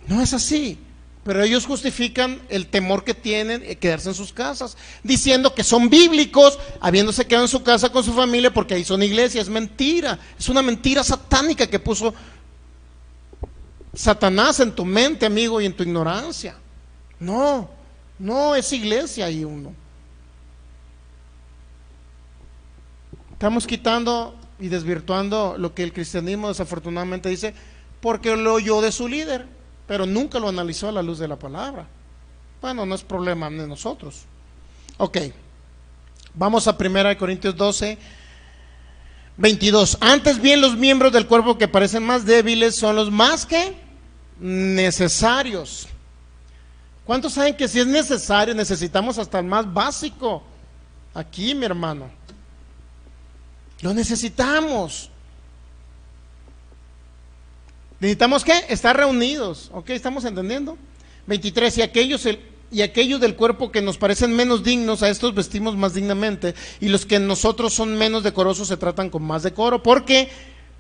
No es así. Pero ellos justifican el temor que tienen de quedarse en sus casas, diciendo que son bíblicos, habiéndose quedado en su casa con su familia porque ahí son iglesias. Es mentira, es una mentira satánica que puso Satanás en tu mente, amigo, y en tu ignorancia. No es iglesia ahí uno. Estamos quitando y desvirtuando lo que el cristianismo desafortunadamente dice porque lo oyó de su líder, pero nunca lo analizó a la luz de la palabra. Bueno, no es problema de nosotros. Ok, vamos a 1 Corintios 12, 22. Antes bien los miembros del cuerpo que parecen más débiles son los más que necesarios. ¿Cuántos saben que si es necesario necesitamos hasta el más básico? Aquí, mi hermano, lo necesitamos. ¿Necesitamos qué? Estar reunidos. ¿Ok? ¿Estamos entendiendo? 23. Y aquellos del cuerpo que nos parecen menos dignos, a estos vestimos más dignamente, y los que en nosotros son menos decorosos se tratan con más decoro, porque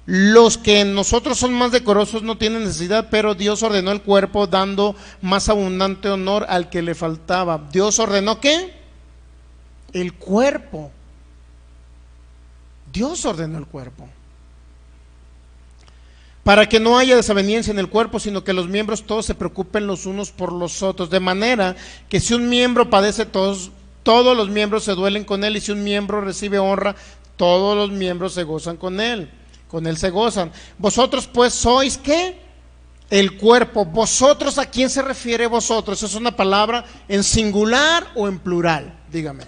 los que en nosotros son más decorosos no tienen necesidad, pero Dios ordenó el cuerpo dando más abundante honor al que le faltaba. ¿Dios ordenó qué? El cuerpo. Dios ordenó el cuerpo. Para que no haya desaveniencia en el cuerpo, sino que los miembros todos se preocupen los unos por los otros. De manera que si un miembro padece, todos los miembros se duelen con él, y si un miembro recibe honra, todos los miembros se gozan con él se gozan. Vosotros pues sois ¿qué? El cuerpo. ¿Vosotros a quién se refiere vosotros? ¿Es una palabra en singular o en plural? Dígame.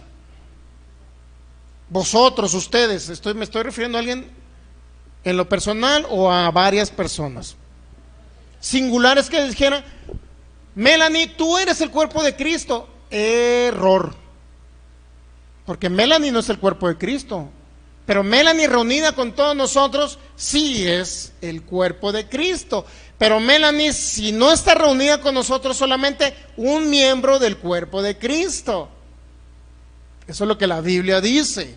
Vosotros, ustedes, me estoy refiriendo a alguien en lo personal o a varias personas. Singular es que dijera, Melanie, tú eres el cuerpo de Cristo. Error. Porque Melanie no es el cuerpo de Cristo. Pero Melanie reunida con todos nosotros sí es el cuerpo de Cristo. Pero Melanie, si no está reunida con nosotros, solamente un miembro del cuerpo de Cristo. Eso es lo que la Biblia dice.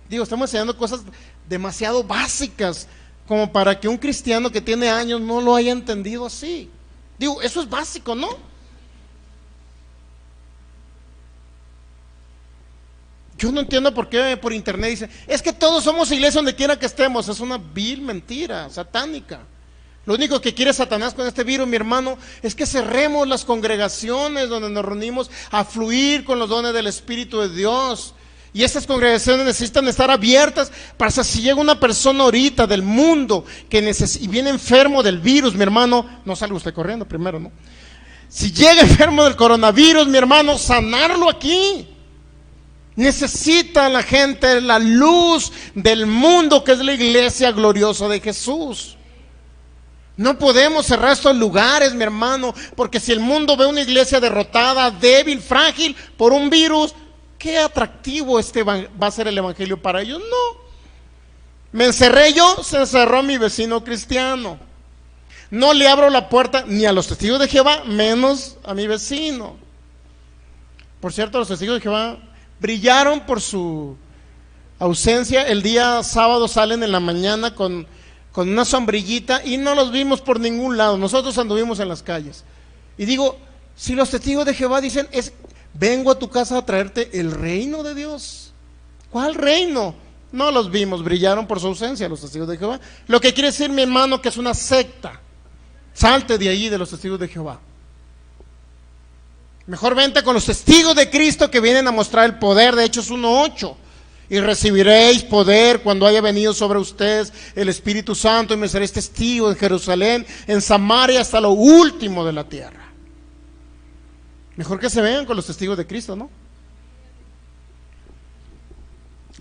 Digo, estamos enseñando cosas demasiado básicas como para que un cristiano que tiene años no lo haya entendido así. Digo, eso es básico, ¿no? Yo no entiendo por qué por internet dicen, es que todos somos iglesia donde quiera que estemos. Es una vil mentira satánica. Lo único que quiere Satanás con este virus, mi hermano, es que cerremos las congregaciones donde nos reunimos a fluir con los dones del Espíritu de Dios. Y estas congregaciones necesitan estar abiertas para si llega una persona ahorita del mundo y viene enfermo del virus, mi hermano, no salga usted corriendo primero, ¿no? Si llega enfermo del coronavirus, mi hermano, sanarlo aquí. Necesita la gente la luz del mundo que es la iglesia gloriosa de Jesús. No podemos cerrar estos lugares, mi hermano, porque si el mundo ve una iglesia derrotada, débil, frágil por un virus, qué atractivo va a ser el evangelio para ellos. No. Me encerré yo, se encerró mi vecino cristiano. No le abro la puerta ni a los testigos de Jehová, menos a mi vecino. Por cierto, los testigos de Jehová brillaron por su ausencia. El día sábado salen en la mañana con una sombrillita y no los vimos por ningún lado. Nosotros anduvimos en las calles. Y digo, si los testigos de Jehová dicen, vengo a tu casa a traerte el reino de Dios. ¿Cuál reino? No los vimos, brillaron por su ausencia los testigos de Jehová. Lo que quiere decir, mi hermano, que es una secta. Salte de ahí, de los testigos de Jehová. Mejor vente con los testigos de Cristo que vienen a mostrar el poder de Hechos 1:8. Y recibiréis poder cuando haya venido sobre ustedes el Espíritu Santo y me seréis testigos en Jerusalén, en Samaria, hasta lo último de la tierra. Mejor que se vean con los testigos de Cristo, ¿no?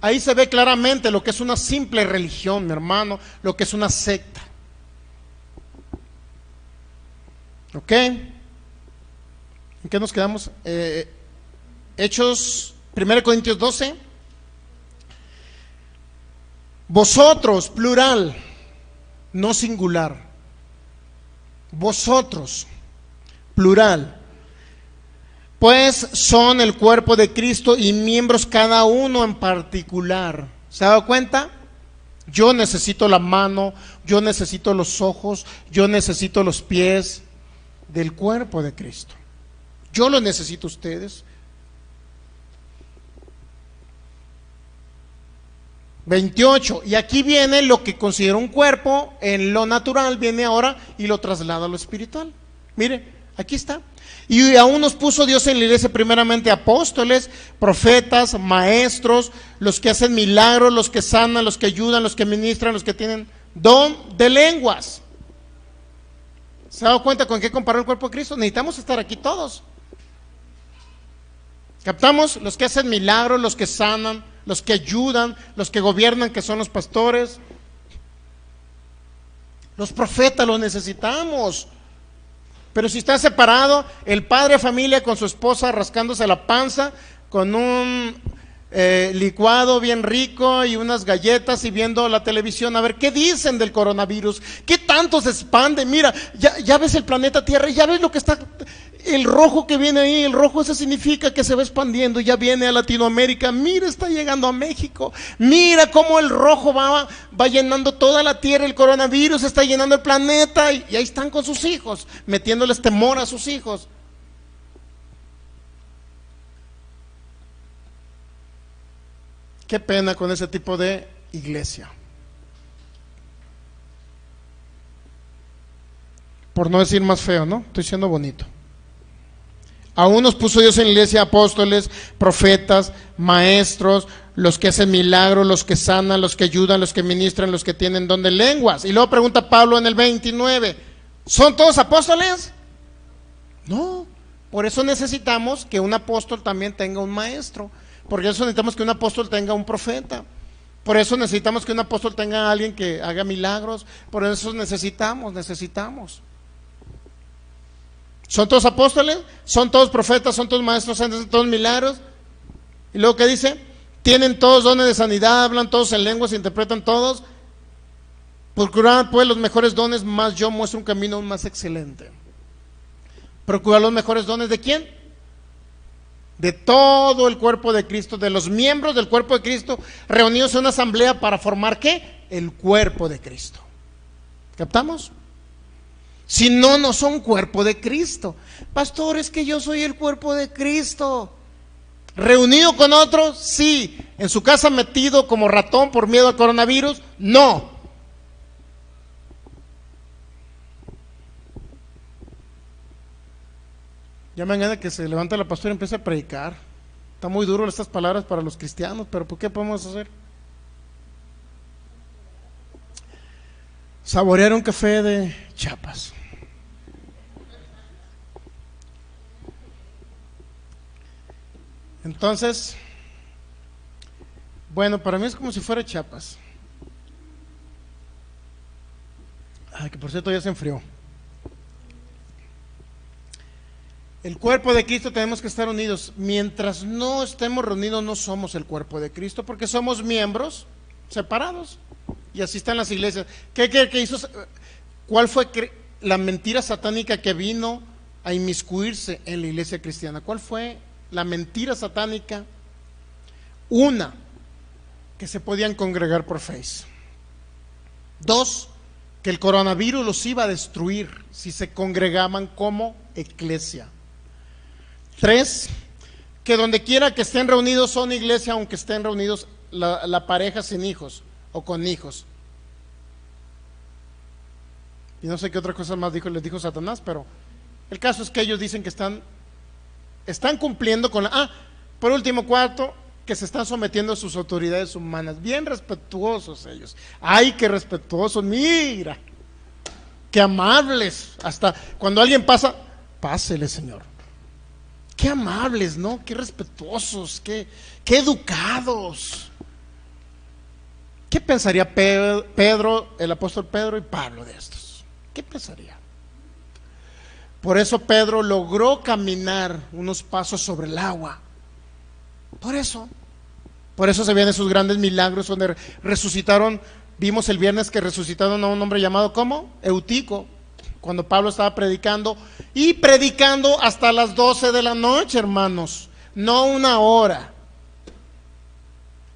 Ahí se ve claramente lo que es una simple religión, mi hermano, lo que es una secta. ¿Ok? ¿En qué nos quedamos? Hechos, 1 Corintios 12. Vosotros, plural, no singular. Vosotros, plural, pues son el cuerpo de Cristo y miembros cada uno en particular. ¿Se ha dado cuenta? Yo necesito la mano, yo necesito los ojos, yo necesito los pies del cuerpo de Cristo. Yo lo necesito ustedes. 28, y aquí viene lo que considero un cuerpo en lo natural, viene ahora y lo traslada a lo espiritual. Mire, aquí está. Y aún nos puso Dios en la iglesia primeramente apóstoles, profetas, maestros, los que hacen milagros, los que sanan, los que ayudan, los que ministran, los que tienen don de lenguas. ¿Se ha dado cuenta con qué comparó el cuerpo de Cristo? Necesitamos estar aquí todos. ¿Captamos? Los que hacen milagros, los que sanan, los que ayudan, los que gobiernan, que son los pastores. Los profetas los necesitamos. Pero si está separado, el padre de familia con su esposa rascándose la panza, con un licuado bien rico y unas galletas y viendo la televisión, a ver qué dicen del coronavirus, qué tanto se expande. Mira, ya ves el planeta Tierra, ya ves lo que está, el rojo que viene ahí, el rojo ese significa que se va expandiendo, ya viene a Latinoamérica, mira, está llegando a México, mira cómo el rojo va llenando toda la Tierra, el coronavirus está llenando el planeta, y ahí están con sus hijos, metiéndoles temor a sus hijos. Qué pena con ese tipo de iglesia. Por no decir más feo, ¿no? Estoy siendo bonito. Aún nos puso Dios en la iglesia apóstoles, profetas, maestros, los que hacen milagros, los que sanan, los que ayudan, los que ministran, los que tienen don de lenguas. Y luego pregunta Pablo en el 29, ¿son todos apóstoles? No, por eso necesitamos que un apóstol también tenga un maestro. Por eso necesitamos que un apóstol tenga un profeta. Por eso necesitamos que un apóstol tenga a alguien que haga milagros. Por eso necesitamos. ¿Son todos apóstoles? ¿Son todos profetas? ¿Son todos maestros? ¿Son todos milagros? Y luego, ¿qué dice? Tienen todos dones de sanidad, hablan todos en lenguas, interpretan todos. Procurad pues los mejores dones, más yo muestro un camino aún más excelente. Procurad los mejores dones, ¿de quién? De todo el cuerpo de Cristo, de los miembros del cuerpo de Cristo, reunidos en una asamblea para formar ¿qué? El cuerpo de Cristo. ¿Captamos? Si no, no son cuerpo de Cristo. Pastor, es que yo soy el cuerpo de Cristo. ¿Reunido con otros? Sí. ¿En su casa metido como ratón por miedo al coronavirus? No. Ya mañana que se levanta la pastora y empieza a predicar. Está muy duro estas palabras para los cristianos, pero ¿por qué podemos hacer? Saborear un café de Chiapas. Entonces, bueno, para mí es como si fuera Chiapas. Ay, que por cierto ya se enfrió. El cuerpo de Cristo tenemos que estar unidos. Mientras no estemos reunidos no somos el cuerpo de Cristo, porque somos miembros separados. Y así están las iglesias. ¿Qué hizo? ¿Cuál fue la mentira satánica que vino a inmiscuirse en la iglesia cristiana? ¿Cuál fue la mentira satánica? Una, que se podían congregar por Face. Dos, que el coronavirus los iba a destruir si se congregaban como iglesia. Tres, que donde quiera que estén reunidos son iglesia, aunque estén reunidos la pareja sin hijos o con hijos. Y no sé qué otra cosa más les dijo Satanás, pero el caso es que ellos dicen que están cumpliendo con por último, cuarto, que se están sometiendo a sus autoridades humanas. Bien respetuosos ellos. Ay, qué respetuosos, mira, qué amables. Hasta cuando alguien pasa, pásele, señor. Qué amables, ¿no? Qué respetuosos, qué educados. ¿Qué pensaría Pedro, el apóstol Pedro y Pablo de estos? ¿Qué pensaría? Por eso Pedro logró caminar unos pasos sobre el agua. Por eso se ven esos grandes milagros donde resucitaron. Vimos el viernes que resucitaron a un hombre llamado ¿cómo? Eutico, cuando Pablo estaba predicando, y predicando hasta las 12 de la noche, hermanos, no una hora.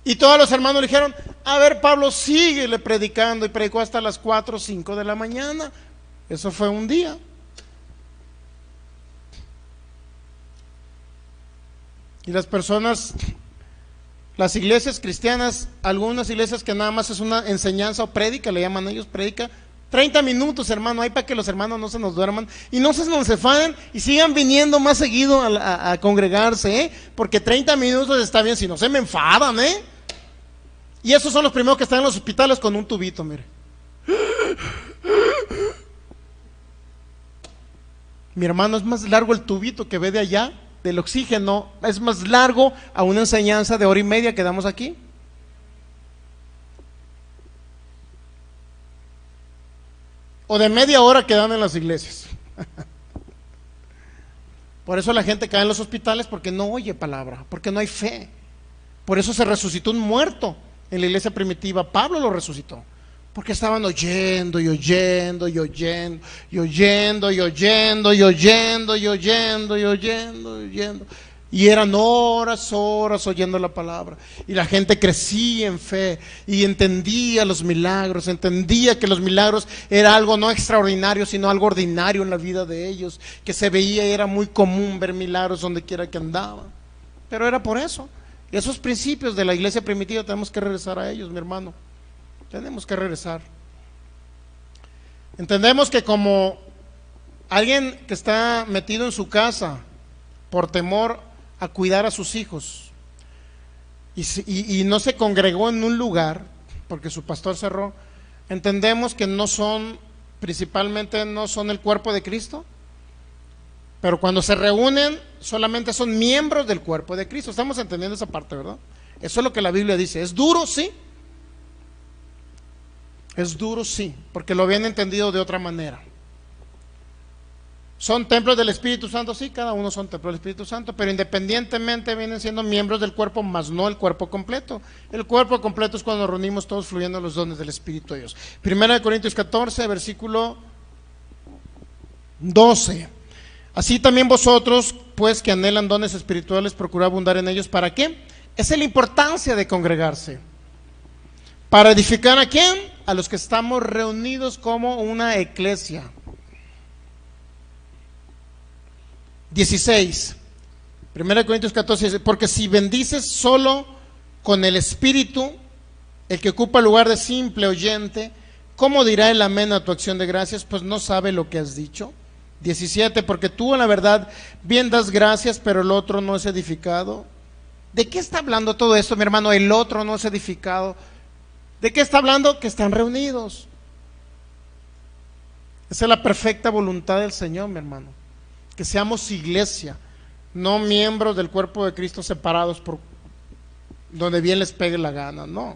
Y todos los hermanos le dijeron, a ver, Pablo, síguele predicando, y predicó hasta las 4 o 5 de la mañana. Eso fue un día. Y las personas, las iglesias cristianas, algunas iglesias que nada más es una enseñanza o prédica, le llaman ellos prédica, 30 minutos, hermano, ahí para que los hermanos no se nos duerman y no se nos enfaden y sigan viniendo más seguido a congregarse, porque 30 minutos está bien, si no se me enfadan, y esos son los primeros que están en los hospitales con un tubito, mire. Mi hermano, es más largo el tubito que ve de allá, del oxígeno, es más largo a una enseñanza de 1 hora y media que damos aquí. O de media hora que dan en las iglesias. Por eso la gente cae en los hospitales, porque no oye palabra, porque no hay fe. Por eso se resucitó un muerto en la iglesia primitiva. Pablo lo resucitó, porque estaban oyendo y oyendo y oyendo y oyendo y oyendo y oyendo y oyendo y oyendo y oyendo. Y eran horas oyendo la palabra. Y la gente crecía en fe y entendía los milagros, entendía que los milagros era algo no extraordinario, sino algo ordinario en la vida de ellos, que se veía y era muy común ver milagros donde quiera que andaban. Pero era por eso. Y esos principios de la iglesia primitiva tenemos que regresar a ellos, mi hermano. Tenemos que regresar. Entendemos que como alguien que está metido en su casa por temor a cuidar a sus hijos y no se congregó en un lugar porque su pastor cerró, entendemos que principalmente no son el cuerpo de Cristo, pero cuando se reúnen solamente son miembros del cuerpo de Cristo. Estamos entendiendo esa parte, ¿verdad? Eso es lo que la Biblia dice. ¿Es duro? Sí. Es duro, sí, porque lo habían entendido de otra manera. ¿Son templos del Espíritu Santo? Sí, cada uno son templos del Espíritu Santo, pero independientemente vienen siendo miembros del cuerpo, más no el cuerpo completo. El cuerpo completo es cuando nos reunimos todos fluyendo los dones del Espíritu de Dios. 1 Corintios 14, versículo 12. Así también vosotros, pues que anhelan dones espirituales, procurad abundar en ellos. ¿Para qué? Esa es la importancia de congregarse. ¿Para edificar a quién? A los que estamos reunidos como una eclesia. 16, 1 Corintios 14 dice, porque si bendices solo con el Espíritu, el que ocupa el lugar de simple oyente, ¿cómo dirá el amén a tu acción de gracias? Pues no sabe lo que has dicho. 17, porque tú en la verdad bien das gracias, pero el otro no es edificado. ¿De qué está hablando todo esto, mi hermano? El otro no es edificado. ¿De qué está hablando? Que están reunidos. Esa es la perfecta voluntad del Señor, mi hermano. Que seamos iglesia, no miembros del cuerpo de Cristo separados por donde bien les pegue la gana, no.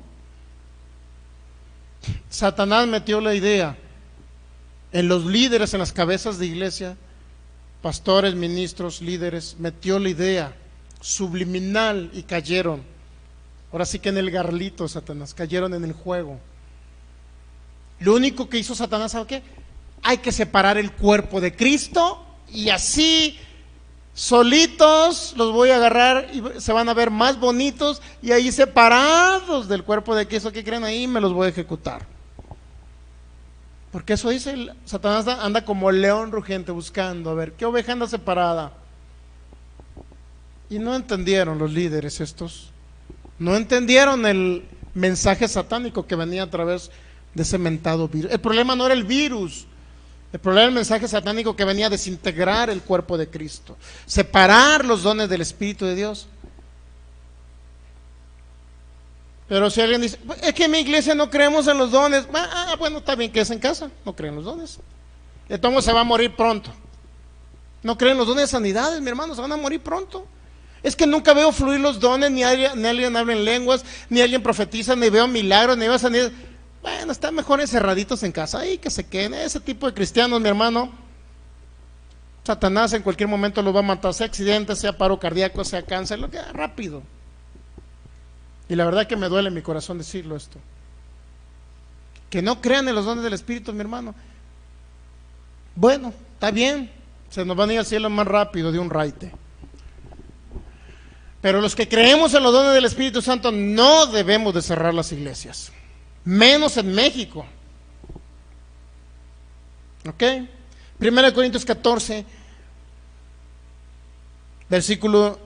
Satanás metió la idea en los líderes, en las cabezas de iglesia, pastores, ministros, líderes, metió la idea subliminal y cayeron. Ahora sí que en el garlito, Satanás, cayeron en el juego. Lo único que hizo Satanás, ¿sabe qué? Hay que separar el cuerpo de Cristo. Y así, solitos, los voy a agarrar y se van a ver más bonitos. Y ahí separados del cuerpo de Cristo, ¿qué creen? Ahí me los voy a ejecutar. Porque eso dice, Satanás anda como león rugiente buscando, a ver, ¿qué oveja anda separada? Y no entendieron los líderes estos. No entendieron el mensaje satánico que venía a través de ese mentado virus. El problema no era el virus. El problema era el mensaje satánico que venía a desintegrar el cuerpo de Cristo, separar los dones del Espíritu de Dios. Pero si alguien dice, es que en mi iglesia no creemos en los dones, bueno, está bien que es en casa, no creen los dones. Entonces se va a morir pronto. No creen los dones de sanidades, mi hermano, se van a morir pronto. Es que nunca veo fluir los dones, ni alguien habla en lenguas, ni alguien profetiza, ni veo milagros, ni veo sanidades. Bueno, están mejor encerraditos en casa, ahí que se queden. Ese tipo de cristianos, mi hermano, Satanás en cualquier momento los va a matar, sea accidente, sea paro cardíaco, sea cáncer, lo que rápido. Y la verdad que me duele en mi corazón decirlo esto. Que no crean en los dones del Espíritu, mi hermano. Bueno, está bien, se nos van a ir al cielo más rápido de un raite. Pero los que creemos en los dones del Espíritu Santo no debemos de cerrar las iglesias. Menos en México. ¿Ok? 1 Corintios 14, versículo.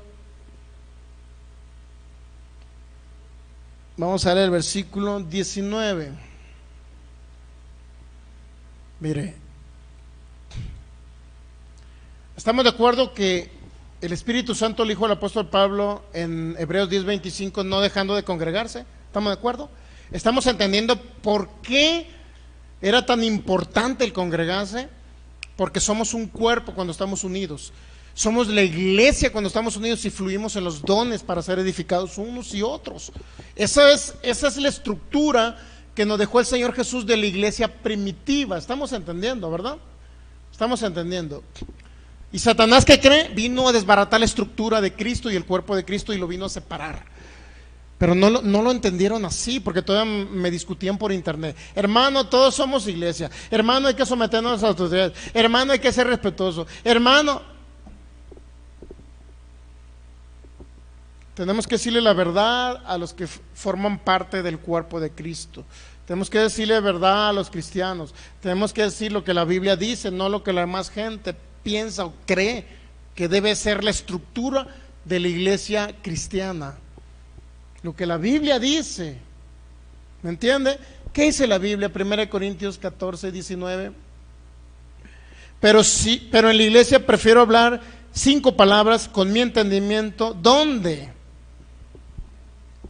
Vamos a leer el versículo 19. Mire, estamos de acuerdo que el Espíritu Santo le dijo al apóstol Pablo en Hebreos 10:25, no dejando de congregarse. ¿Estamos de acuerdo? Estamos entendiendo por qué era tan importante el congregarse, porque somos un cuerpo cuando estamos unidos. Somos la iglesia cuando estamos unidos y fluimos en los dones para ser edificados unos y otros. Esa es la estructura que nos dejó el Señor Jesús de la iglesia primitiva. Estamos entendiendo, ¿verdad? Estamos entendiendo. Y Satanás, ¿qué cree? Vino a desbaratar la estructura de Cristo y el cuerpo de Cristo y lo vino a separar. Pero no lo entendieron así, porque todavía me discutían por internet. Hermano, todos somos iglesia. Hermano, hay que someternos a las autoridades. Hermano, hay que ser respetuoso. Hermano, tenemos que decirle la verdad a los que forman parte del cuerpo de Cristo. Tenemos que decirle verdad a los cristianos. Tenemos que decir lo que la Biblia dice, no lo que la demás gente piensa o cree que debe ser la estructura de la iglesia cristiana. Lo que la Biblia dice, ¿me entiende? ¿Qué dice la Biblia? 1 Corintios 14, 19. Pero en la iglesia prefiero hablar 5 palabras con mi entendimiento. ¿Dónde?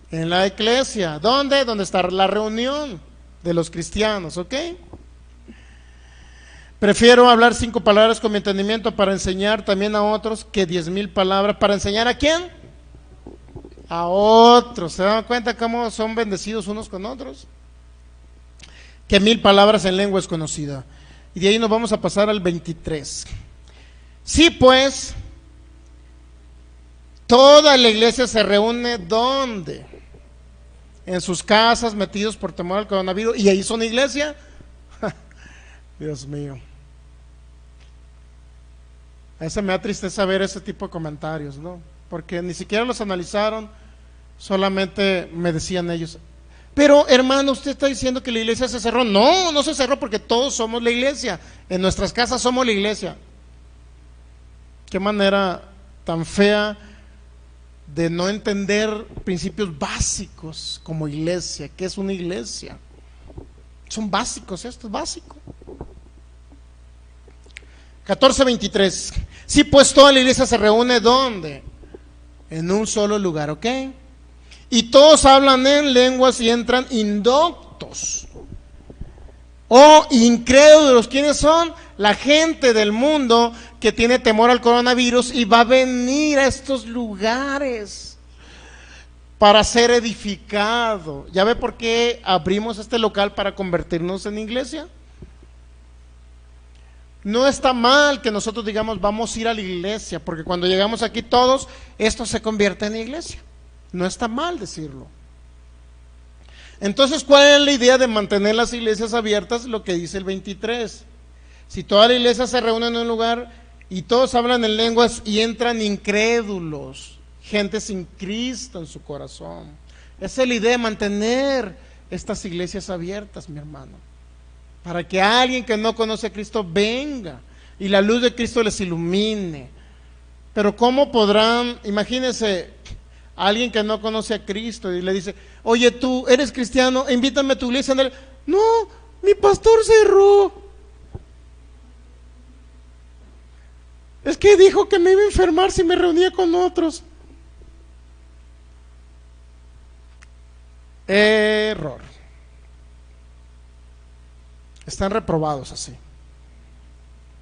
En la iglesia. ¿Dónde? Donde está la reunión de los cristianos, ¿ok? Prefiero hablar 5 palabras con mi entendimiento para enseñar también a otros que 10,000 palabras. ¿Para enseñar a quién? A otros. ¿Se dan cuenta cómo son bendecidos unos con otros? Que 1,000 palabras en lengua desconocida. Y de ahí nos vamos a pasar al 23. Sí, pues, toda la iglesia se reúne ¿dónde? En sus casas, metidos por temor al coronavirus. ¿Y ahí son iglesia? Dios mío. A veces me da tristeza ver ese tipo de comentarios, ¿no? Porque ni siquiera los analizaron, solamente me decían ellos: pero hermano, usted está diciendo que la iglesia se cerró. No, no se cerró, porque todos somos la iglesia. En nuestras casas somos la iglesia. Qué manera tan fea de no entender principios básicos como iglesia. ¿Qué es una iglesia? Son básicos, esto es básico. 14:23. Sí, pues toda la iglesia se reúne ¿dónde? En un solo lugar, ¿ok? Y todos hablan en lenguas y entran indoctos o incrédulos. ¿Quiénes son? La gente del mundo que tiene temor al coronavirus y va a venir a estos lugares para ser edificado. ¿Ya ve por qué abrimos este local para convertirnos en iglesia? No está mal que nosotros digamos vamos a ir a la iglesia, porque cuando llegamos aquí todos, esto se convierte en iglesia. No está mal decirlo. Entonces, ¿cuál es la idea de mantener las iglesias abiertas? Lo que dice el 23. Si toda la iglesia se reúne en un lugar y todos hablan en lenguas y entran incrédulos, gente sin Cristo en su corazón. Esa es la idea de mantener estas iglesias abiertas, mi hermano, para que alguien que no conoce a Cristo venga y la luz de Cristo les ilumine. Pero ¿cómo podrán? Imagínense alguien que no conoce a Cristo y le dice: oye, tú eres cristiano, invítame a tu iglesia. No, mi pastor cerró. Es que dijo que me iba a enfermar si me reunía con otros. Error. Están reprobados así.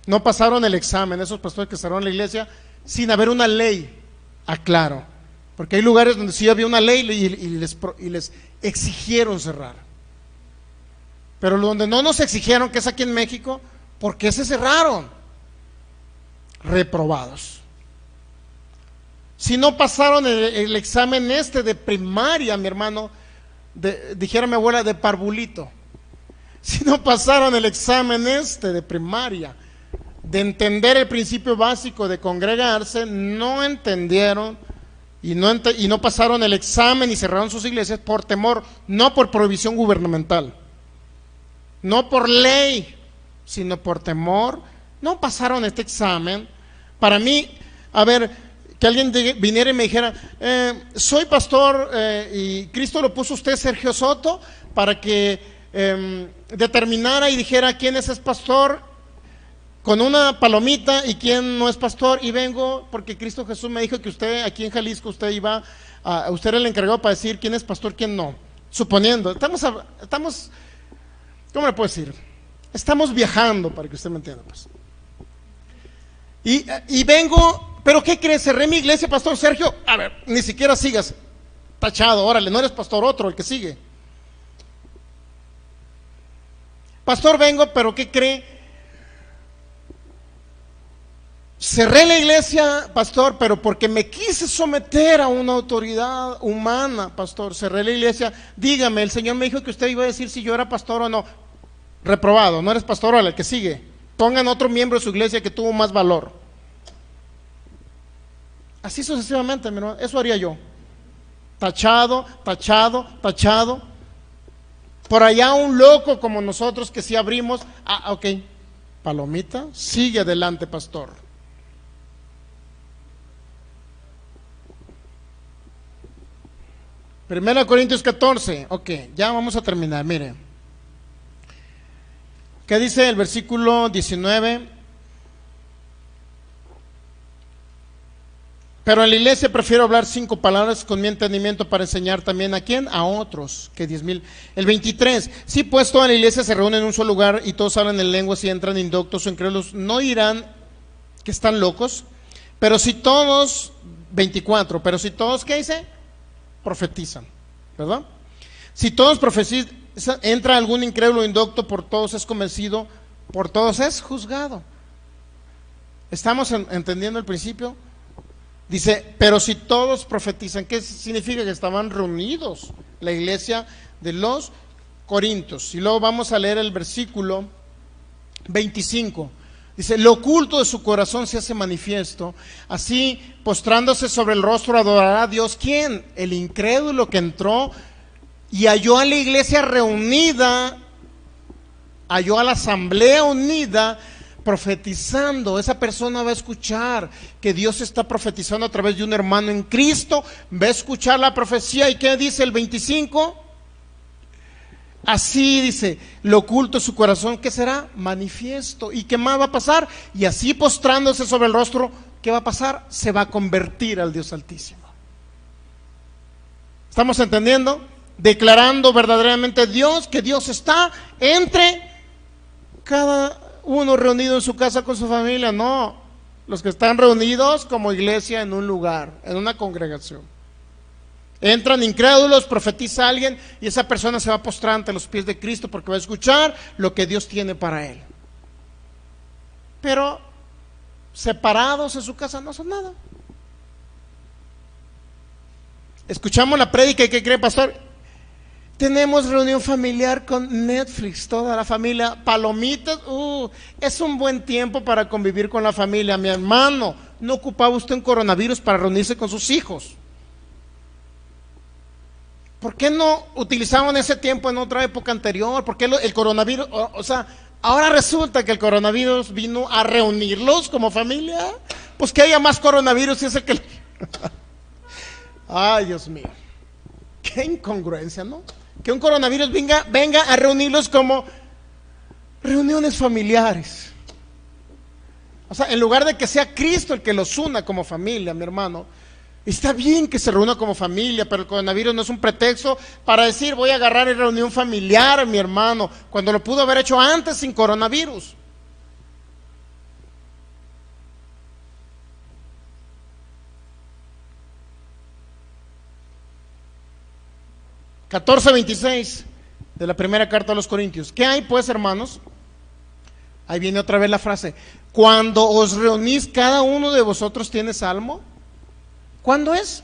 No pasaron el examen esos pastores que cerraron la iglesia sin haber una ley. Aclaro, porque hay lugares donde sí había una ley y les exigieron cerrar. Pero donde no nos exigieron, que es aquí en México, ¿por qué se cerraron? Reprobados. Si no pasaron el examen de primaria, mi hermano, dijera mi abuela, de parvulito. Si no pasaron el examen de primaria, de entender el principio básico de congregarse, no entendieron y no pasaron el examen y cerraron sus iglesias por temor, no por prohibición gubernamental, no por ley, sino por temor. No pasaron este examen. Para mí, a ver, que alguien viniera y me dijera: soy pastor y Cristo lo puso usted, Sergio Soto, para que determinara y dijera quién es pastor con una palomita y quién no es pastor, y vengo porque Cristo Jesús me dijo que usted aquí en Jalisco usted era el encargado para decir quién es pastor, quién no. Suponiendo, estamos ¿cómo le puedo decir? Estamos viajando, para que usted me entienda, pues. Y vengo, pero ¿qué crees? Cerré mi iglesia, pastor Sergio. A ver, ni siquiera sigas, tachado, órale, no eres pastor, otro, el que sigue. Pastor, vengo, pero ¿qué cree? Cerré la iglesia, pastor, pero porque me quise someter a una autoridad humana, pastor. Cerré la iglesia. Dígame, el Señor me dijo que usted iba a decir si yo era pastor o no. Reprobado, no eres pastor, órale, el que sigue. Pongan otro miembro de su iglesia que tuvo más valor. Así sucesivamente, mi hermano. Eso haría yo. Tachado, tachado, tachado. Por allá un loco como nosotros que sí abrimos. Ok, palomita, sigue adelante, pastor. Primera Corintios 14. Ok, ya vamos a terminar, mire. ¿Qué dice el versículo 19? Pero en la iglesia prefiero hablar 5 palabras con mi entendimiento para enseñar también a quién, a otros, que 10,000. El 23, si pues toda la iglesia se reúne en un solo lugar y todos hablan en lenguas y entran indoctos o incrédulos, no dirán que están locos. Pero si todos, 24, pero si todos, ¿qué dice? Profetizan, ¿verdad? Si todos profetizan, entra algún incrédulo o indocto, por todos es convencido, por todos es juzgado. ¿Estamos entendiendo el principio? Dice, pero si todos profetizan, ¿qué significa? Que estaban reunidos la iglesia de los Corintios. Y luego vamos a leer el versículo 25. Dice, lo oculto de su corazón se hace manifiesto, así postrándose sobre el rostro adorará a Dios. ¿Quién? El incrédulo que entró y halló a la iglesia reunida, halló a la asamblea unida, profetizando. Esa persona va a escuchar que Dios está profetizando a través de un hermano en Cristo, va a escuchar la profecía. ¿Y qué dice el 25? Así dice, lo oculto de su corazón, ¿qué será? Manifiesto. ¿Y qué más va a pasar? Y así postrándose sobre el rostro, ¿qué va a pasar? Se va a convertir al Dios Altísimo. ¿Estamos entendiendo? Declarando verdaderamente Dios, que Dios está entre cada uno reunido en su casa con su familia. No, los que están reunidos como iglesia en un lugar, en una congregación. Entran incrédulos, profetiza alguien y esa persona se va a postrar ante los pies de Cristo porque va a escuchar lo que Dios tiene para él. Pero separados en su casa no son nada. Escuchamos la prédica y ¿qué cree, pastor? Tenemos reunión familiar con Netflix, toda la familia, palomitas, es un buen tiempo para convivir con la familia. Mi hermano, no ocupaba usted un coronavirus para reunirse con sus hijos. ¿Por qué no utilizaban ese tiempo en otra época anterior? ¿Por qué el coronavirus, ahora resulta que el coronavirus vino a reunirlos como familia? Pues que haya más coronavirus y ese que... Ay, Dios mío, qué incongruencia, ¿no? Que un coronavirus venga a reunirlos como reuniones familiares. O sea, en lugar de que sea Cristo el que los una como familia, mi hermano. Está bien que se reúna como familia, pero el coronavirus no es un pretexto para decir voy a agarrar en reunión familiar, mi hermano, cuando lo pudo haber hecho antes sin coronavirus. (14:26) de la primera carta a los Corintios. ¿Qué hay pues, hermanos? Ahí viene otra vez la frase. Cuando os reunís, cada uno de vosotros tiene salmo. ¿Cuándo es?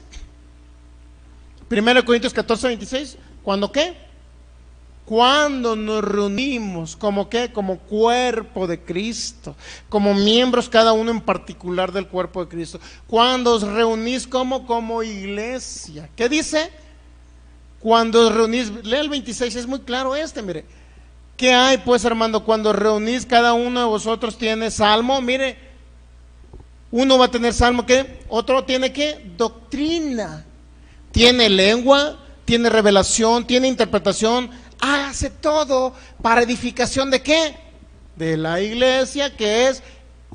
1 Corintios 14:26. ¿Cuándo qué? Cuando nos reunimos, ¿como qué? Como cuerpo de Cristo, como miembros cada uno en particular del cuerpo de Cristo. Cuando os reunís como iglesia. ¿Qué dice? Cuando os reunís, lea el 26, es muy claro mire. ¿Qué hay pues, hermano? Cuando os reunís, cada uno de vosotros tiene salmo. Mire, uno va a tener salmo, ¿qué? Otro tiene ¿qué? Doctrina. Tiene lengua, tiene revelación, tiene interpretación. Hace todo para edificación ¿de qué? De la iglesia, que es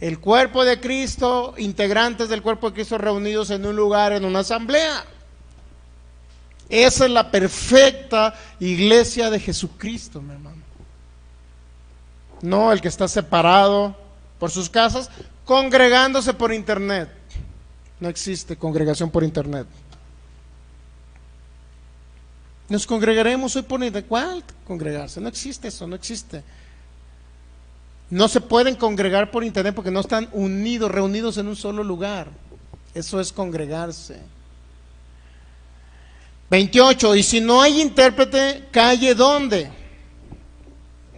el cuerpo de Cristo, integrantes del cuerpo de Cristo reunidos en un lugar, en una asamblea. Esa es la perfecta iglesia de Jesucristo, mi hermano. No el que está separado por sus casas, congregándose por internet. No existe congregación por internet. Nos congregaremos hoy por internet. ¿Cuál congregarse? No existe eso, no existe. No se pueden congregar por internet porque no están unidos, reunidos en un solo lugar. Eso es congregarse. 28, y si no hay intérprete, calle ¿dónde?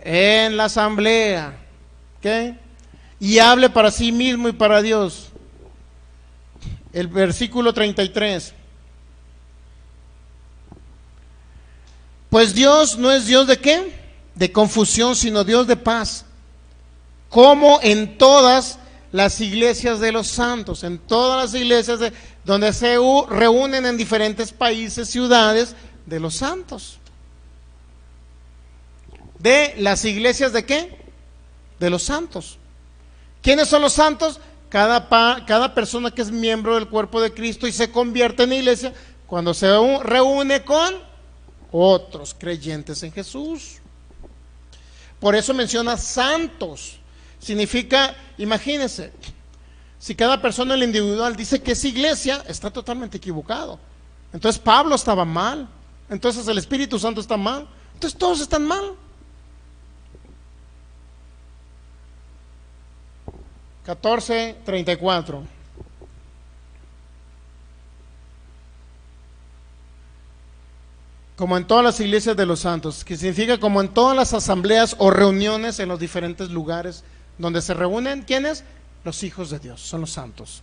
En la asamblea. ¿Qué? Y hable para sí mismo y para Dios. El versículo 33. Pues Dios no es Dios de ¿qué? De confusión, sino Dios de paz. Como en todas las iglesias de los santos, en todas las iglesias donde se reúnen en diferentes países, ciudades de los santos. De las iglesias ¿de qué? De los santos. ¿Quiénes son los santos? cada persona que es miembro del cuerpo de Cristo y se convierte en iglesia cuando se reúne con otros creyentes en Jesús. Por eso menciona santos. Significa, imagínense, si cada persona en el individual dice que es iglesia, está totalmente equivocado. Entonces Pablo estaba mal, entonces el Espíritu Santo está mal, entonces todos están mal. 14:34. Como en todas las iglesias de los santos, que significa como en todas las asambleas o reuniones en los diferentes lugares donde se reúnen, ¿quiénes? Los hijos de Dios, son los santos.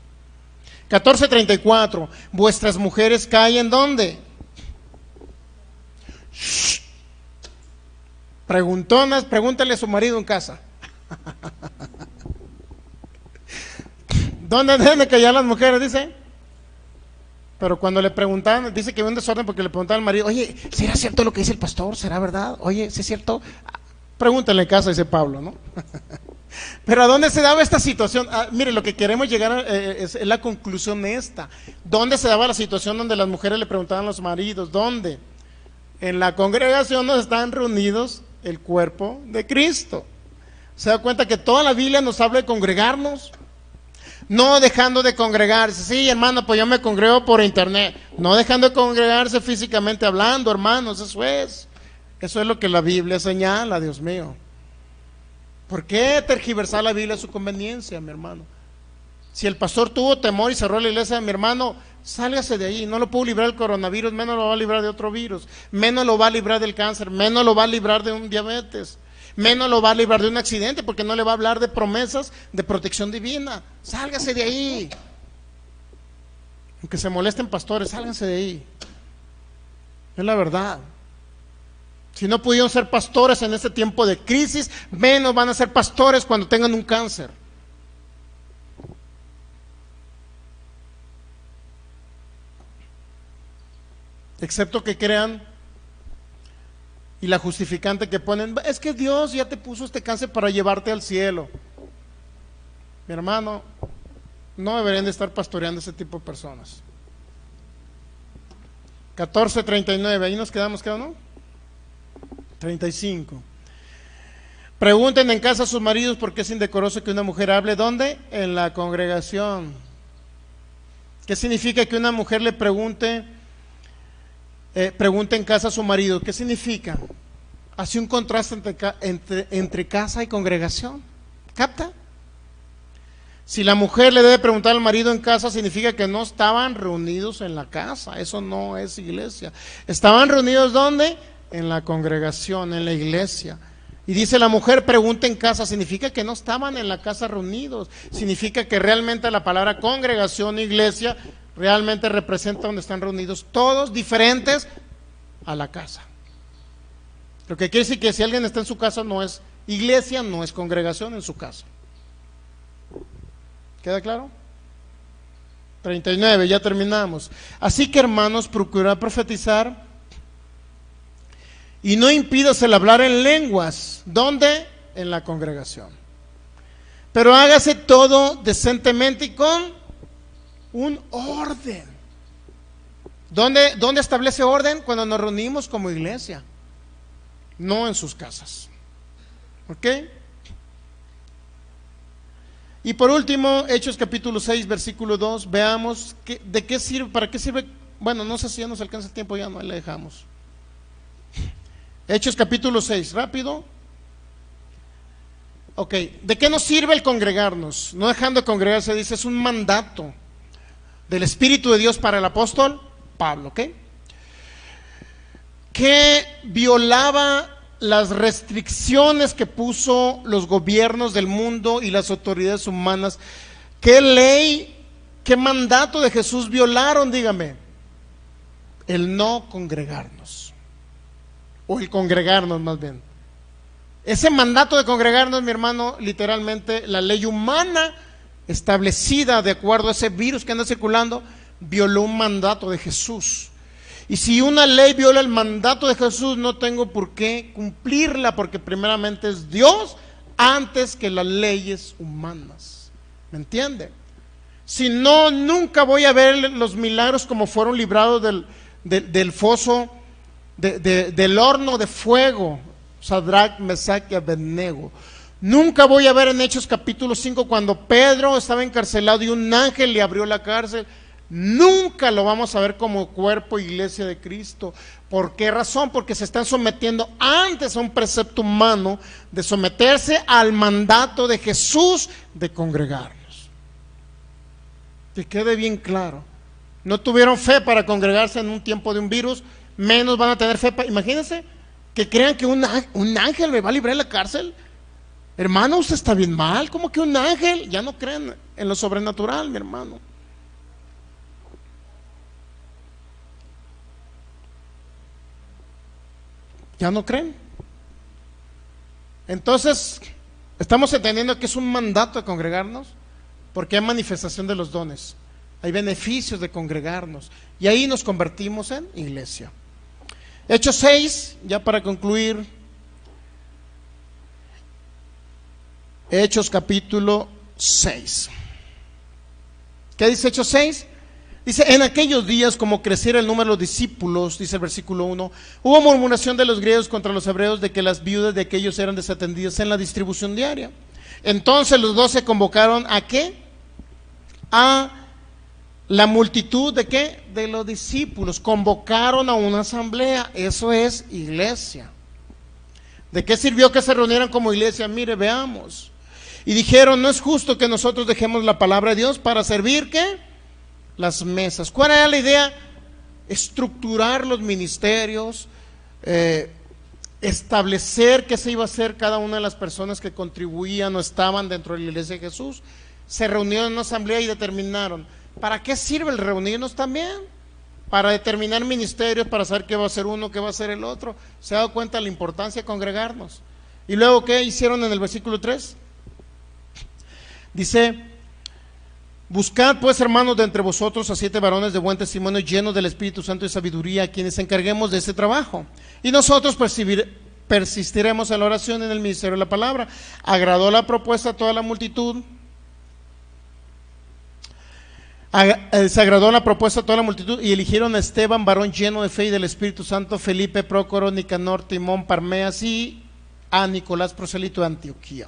14:34. Vuestras mujeres callen, ¿dónde? Shh. Preguntonas, pregúntale a su marido en casa. ¿Dónde deben de callar las mujeres? Dice. Pero cuando le preguntaban, dice que había un desorden porque le preguntaban al marido, oye, ¿será cierto lo que dice el pastor? ¿Será verdad? Oye, ¿sí es cierto? Pregúntale en casa, dice Pablo, ¿no? Pero ¿a dónde se daba esta situación? Mire, lo que queremos llegar es la conclusión de esta. ¿Dónde se daba la situación donde las mujeres le preguntaban a los maridos? ¿Dónde? En la congregación donde están reunidos el cuerpo de Cristo. ¿Se da cuenta que toda la Biblia nos habla de congregarnos? No dejando de congregarse. Sí, hermano, pues yo me congrego por internet. No dejando de congregarse físicamente hablando, hermanos, eso es. Eso es lo que la Biblia señala, Dios mío. ¿Por qué tergiversar la Biblia a su conveniencia, mi hermano? Si el pastor tuvo temor y cerró la iglesia, mi hermano, sálgase de ahí. No lo pudo librar del coronavirus, menos lo va a librar de otro virus. Menos lo va a librar del cáncer, menos lo va a librar de un diabetes. Menos lo va a librar de un accidente, porque no le va a hablar de promesas de protección divina. Sálgase de ahí. Aunque se molesten pastores, sálganse de ahí. Es la verdad. Si no pudieron ser pastores en este tiempo de crisis, menos van a ser pastores cuando tengan un cáncer. Excepto que crean, y la justificante que ponen, es que Dios ya te puso este cáncer para llevarte al cielo. Mi hermano, no deberían de estar pastoreando ese tipo de personas. 14:39, ahí nos quedamos, ¿qué no? 35. Pregunten en casa a sus maridos por qué es indecoroso que una mujer hable. ¿Dónde? En la congregación. ¿Qué significa que una mujer le pregunte en casa a su marido? ¿Qué significa? Hace un contraste entre casa y congregación. ¿Capta? Si la mujer le debe preguntar al marido en casa, significa que no estaban reunidos en la casa. Eso no es iglesia. ¿Estaban reunidos dónde? En la congregación, en la iglesia. Y dice la mujer pregunta en casa, significa que no estaban en la casa reunidos. Significa que realmente la palabra congregación, iglesia, realmente representa donde están reunidos todos diferentes a la casa. Lo que quiere decir que si alguien está en su casa no es iglesia, no es congregación en su casa. ¿Queda claro? 39, ya terminamos. Así que, hermanos, procurad profetizar y no impidas el hablar en lenguas. ¿Dónde? En la congregación. Pero hágase todo decentemente y con un orden. ¿Dónde establece orden? Cuando nos reunimos como iglesia, no en sus casas. ¿Ok? Y por último, Hechos capítulo 6, versículo 2, veamos de qué sirve, para qué sirve. Bueno, no sé si ya nos alcanza el tiempo, ya no, ahí le dejamos. Hechos capítulo 6, rápido. Ok, ¿de qué nos sirve el congregarnos? No dejando de congregarse, dice, es un mandato del Espíritu de Dios para el apóstol Pablo, ¿ok? Que violaba las restricciones que puso los gobiernos del mundo y las autoridades humanas. ¿Qué ley, qué mandato de Jesús violaron? Dígame. El no congregarnos, o el congregarnos más bien. Ese mandato de congregarnos, mi hermano, literalmente la ley humana establecida de acuerdo a ese virus que anda circulando, violó un mandato de Jesús. Y si una ley viola el mandato de Jesús, no tengo por qué cumplirla, porque primeramente es Dios antes que las leyes humanas. ¿Me entiende? Si no, nunca voy a ver los milagros como fueron librados del foso, del horno de fuego, Sadrach, Mesach y Abednego. Nunca voy a ver en Hechos capítulo 5 cuando Pedro estaba encarcelado y un ángel le abrió la cárcel. Nunca lo vamos a ver como cuerpo, iglesia de Cristo. ¿Por qué razón? Porque se están sometiendo antes a un precepto humano de someterse al mandato de Jesús de congregarnos. Que quede bien claro. No tuvieron fe para congregarse en un tiempo de un virus, menos van a tener fe imagínense que crean que un ángel me va a librar de la cárcel. Hermano, usted está bien mal. ¿Cómo que un ángel? Ya no creen en lo sobrenatural, mi hermano. Ya no creen. Entonces, estamos entendiendo que es un mandato de congregarnos, porque hay manifestación de los dones, hay beneficios de congregarnos, y ahí nos convertimos en iglesia. Hechos 6, ya para concluir. Hechos capítulo 6. ¿Qué dice Hechos 6? Dice, en aquellos días, como creciera el número de los discípulos, dice el versículo 1, hubo murmuración de los griegos contra los hebreos de que las viudas de aquellos eran desatendidas en la distribución diaria. Entonces los 12 convocaron ¿a qué? A la multitud de ¿qué? De los discípulos. Convocaron a una asamblea. Eso es iglesia. ¿De qué sirvió que se reunieran como iglesia? Mire, veamos. Y dijeron, no es justo que nosotros dejemos la palabra de Dios para servir ¿qué? Las mesas. ¿Cuál era la idea? Estructurar los ministerios, establecer qué se iba a hacer cada una de las personas que contribuían o estaban dentro de la iglesia de Jesús. Se reunieron en una asamblea y determinaron. ¿Para qué sirve el reunirnos también? Para determinar ministerios, para saber qué va a hacer uno, qué va a hacer el otro. ¿Se ha dado cuenta de la importancia de congregarnos? Y luego, ¿qué hicieron en el versículo 3? Dice, buscad pues, hermanos, de entre vosotros a 7 varones de buen testimonio, llenos del Espíritu Santo y sabiduría, a quienes encarguemos de este trabajo. Y nosotros persistiremos en la oración y en el ministerio de la palabra. Agradó la propuesta a toda la multitud. Se agradó la propuesta a toda la multitud y eligieron a Esteban, varón lleno de fe y del Espíritu Santo, Felipe, Prócoro, Nicanor, Timón, Parmeas y a Nicolás, prosélito de Antioquía,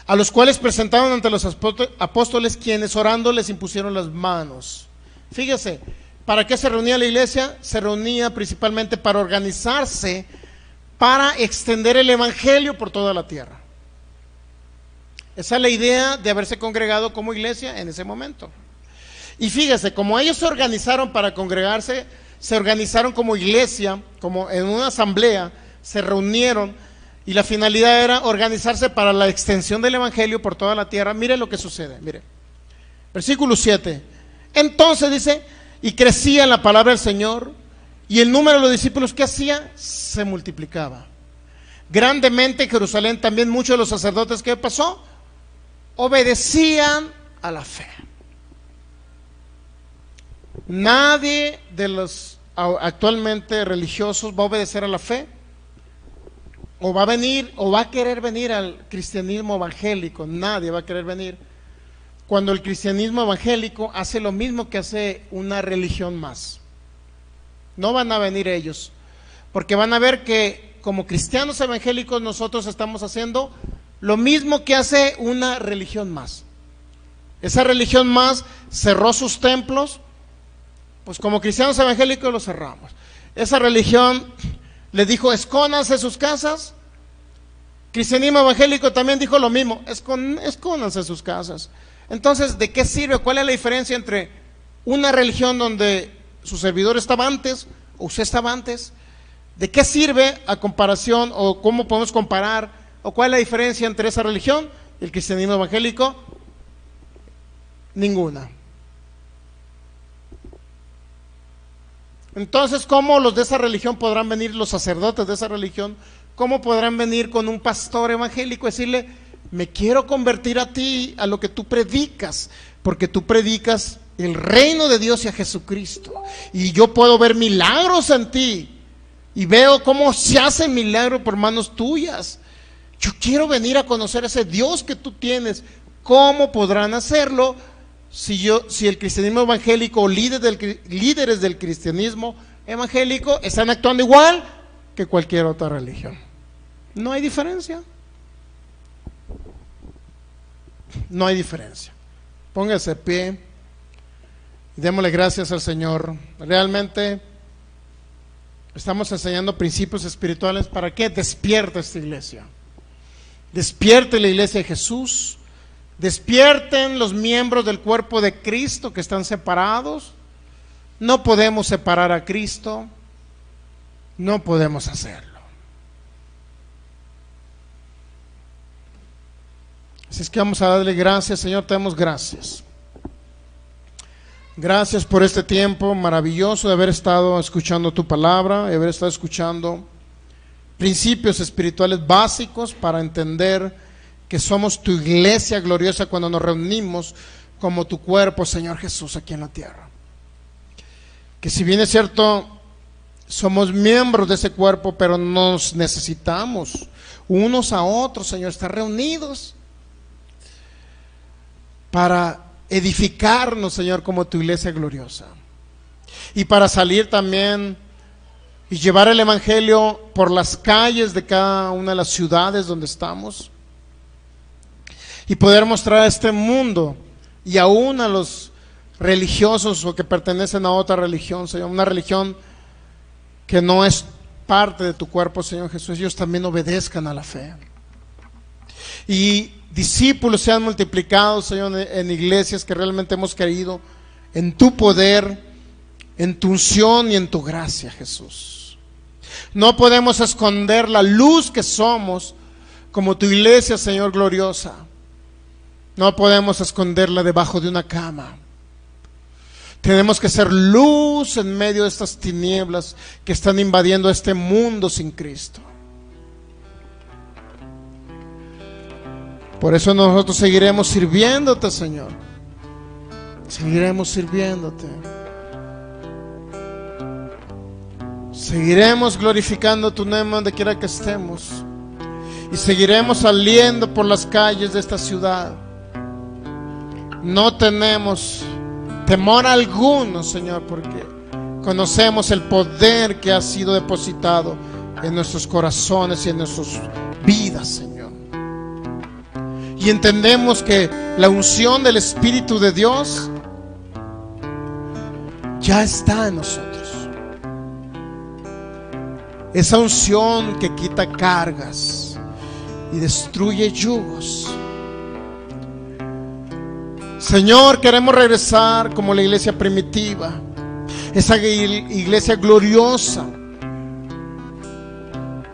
a los cuales presentaron ante los apóstoles, quienes orando les impusieron las manos. Fíjese, ¿para qué se reunía la iglesia? Se reunía principalmente para organizarse, para extender el evangelio por toda la tierra. Esa es la idea de haberse congregado como iglesia en ese momento. Y fíjese, como ellos se organizaron para congregarse, se organizaron como iglesia, como en una asamblea, se reunieron, y la finalidad era organizarse para la extensión del evangelio por toda la tierra. Mire lo que sucede, mire. Versículo 7. Entonces dice, y crecía la palabra del Señor, y el número de los discípulos que hacía se multiplicaba grandemente en Jerusalén. También muchos de los sacerdotes, ¿qué pasó? Obedecían a la fe. Nadie de los actualmente religiosos va a obedecer a la fe, o va a venir, o va a querer venir al cristianismo evangélico. Nadie va a querer venir cuando el cristianismo evangélico hace lo mismo que hace una religión más. No van a venir ellos, porque van a ver que como cristianos evangélicos nosotros estamos haciendo lo mismo que hace una religión más. Esa religión más cerró sus templos, pues como cristianos evangélicos los cerramos. Esa religión les dijo, escónanse sus casas. Cristianismo evangélico también dijo lo mismo, escónanse sus casas. Entonces, ¿de qué sirve? ¿Cuál es la diferencia entre una religión donde su servidor estaba antes, o usted estaba antes? ¿De qué sirve a comparación, o cómo podemos comparar, o cuál es la diferencia entre esa religión y el cristianismo evangélico? Ninguna. Entonces, ¿cómo los de esa religión podrán venir, los sacerdotes de esa religión, cómo podrán venir con un pastor evangélico y decirle, me quiero convertir a ti, a lo que tú predicas, porque tú predicas el reino de Dios y a Jesucristo, y yo puedo ver milagros en ti, y veo cómo se hacen milagros por manos tuyas? Yo quiero venir a conocer ese Dios que tú tienes. ¿Cómo podrán hacerlo si el cristianismo evangélico o líderes del cristianismo evangélico están actuando igual que cualquier otra religión? No hay diferencia. No hay diferencia. Póngase de pie y démosle gracias al Señor. Realmente estamos enseñando principios espirituales para que despierte esta iglesia. Despierte la iglesia de Jesús. Despierten los miembros del cuerpo de Cristo que están separados. No podemos separar a Cristo. No podemos hacerlo. Así es que vamos a darle gracias, Señor, te damos gracias. Gracias por este tiempo maravilloso de haber estado escuchando tu palabra, de haber estado escuchando principios espirituales básicos para entender que somos tu iglesia gloriosa cuando nos reunimos como tu cuerpo, Señor Jesús, aquí en la tierra. Que si bien es cierto, somos miembros de ese cuerpo, pero nos necesitamos unos a otros, Señor, estar reunidos para edificarnos, Señor, como tu iglesia gloriosa. Y para salir también y llevar el evangelio por las calles de cada una de las ciudades donde estamos. Y poder mostrar a este mundo y aún a los religiosos o que pertenecen a otra religión, Señor, una religión que no es parte de tu cuerpo, Señor Jesús, ellos también obedezcan a la fe. Y discípulos sean multiplicados, Señor, en iglesias que realmente hemos creído en tu poder, en tu unción y en tu gracia, Jesús. No podemos esconder la luz que somos como tu iglesia, Señor, gloriosa. No podemos esconderla debajo de una cama. Tenemos que ser luz en medio de estas tinieblas que están invadiendo este mundo sin Cristo. Por eso nosotros seguiremos sirviéndote, Señor. Seguiremos sirviéndote. Seguiremos glorificando tu nombre donde quiera que estemos. Y seguiremos saliendo por las calles de esta ciudad. No tenemos temor alguno, Señor, porque conocemos el poder que ha sido depositado en nuestros corazones y en nuestras vidas, Señor. Y entendemos que la unción del Espíritu de Dios ya está en nosotros. Esa unción que quita cargas y destruye yugos. Señor, queremos regresar como la iglesia primitiva, esa iglesia gloriosa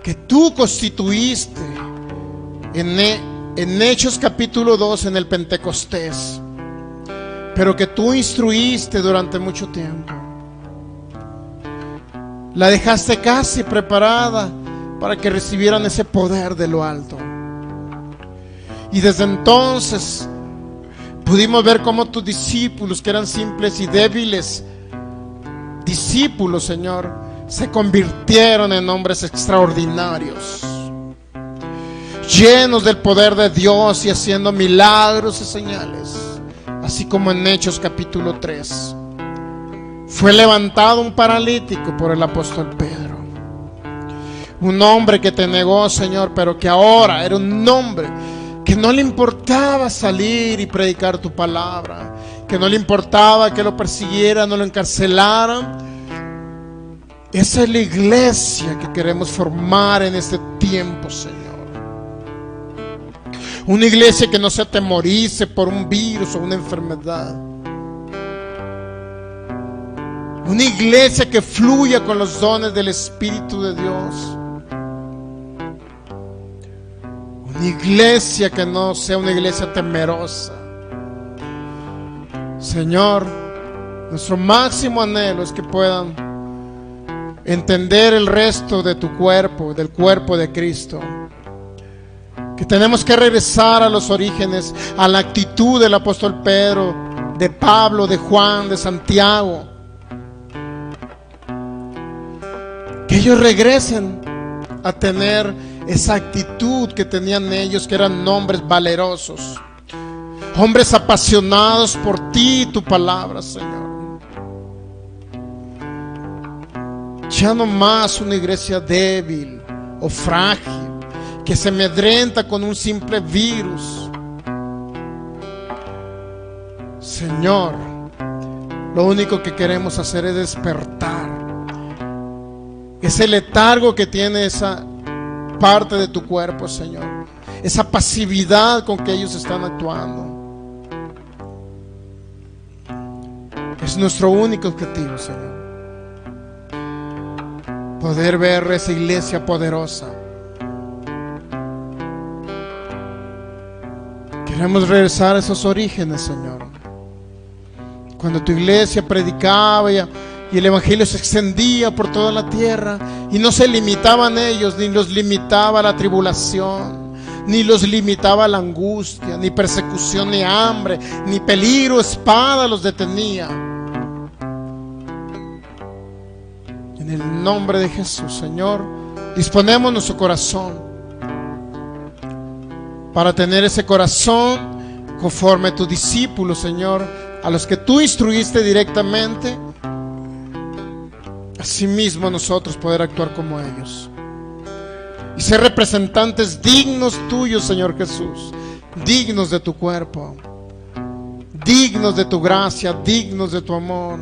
que tú constituiste en Hechos capítulo 2 en el Pentecostés, pero que tú instruiste durante mucho tiempo. La dejaste casi preparada para que recibieran ese poder de lo alto. Y desde entonces pudimos ver cómo tus discípulos, que eran simples y débiles discípulos, Señor, se convirtieron en hombres extraordinarios, llenos del poder de Dios y haciendo milagros y señales. Así como en Hechos capítulo 3 fue levantado un paralítico por el apóstol Pedro, un hombre que te negó, Señor, pero que ahora era un hombre que no le importaba salir y predicar tu palabra, que no le importaba que lo persiguieran, no lo encarcelaran. Esa es la iglesia que queremos formar en este tiempo, Señor. Una iglesia que no se atemorice por un virus o una enfermedad. Una iglesia que fluya con los dones del Espíritu de Dios. Una iglesia que no sea una iglesia temerosa. Señor, nuestro máximo anhelo es que puedan entender el resto de tu cuerpo, del cuerpo de Cristo. Que tenemos que regresar a los orígenes, a la actitud del apóstol Pedro, de Pablo, de Juan, de Santiago. Que ellos regresen a tener esa actitud que tenían ellos, que eran hombres valerosos, hombres apasionados por ti y tu palabra, Señor. Ya no más una iglesia débil o frágil, que se amedrenta con un simple virus. Señor, lo único que queremos hacer es despertar ese letargo que tiene esa parte de tu cuerpo, Señor, esa pasividad con que ellos están actuando. Es nuestro único objetivo, Señor, poder ver esa iglesia poderosa. Queremos regresar a esos orígenes, Señor, cuando tu iglesia predicaba y el evangelio se extendía por toda la tierra, y no se limitaban ellos, ni los limitaba la tribulación, ni los limitaba la angustia, ni persecución, ni hambre, ni peligro, espada los detenía. En el nombre de Jesús, Señor, disponemos nuestro corazón para tener ese corazón conforme a tus discípulos, Señor, a los que tú instruiste directamente. Asimismo nosotros poder actuar como ellos y ser representantes dignos tuyos, Señor Jesús, dignos de tu cuerpo, dignos de tu gracia, dignos de tu amor,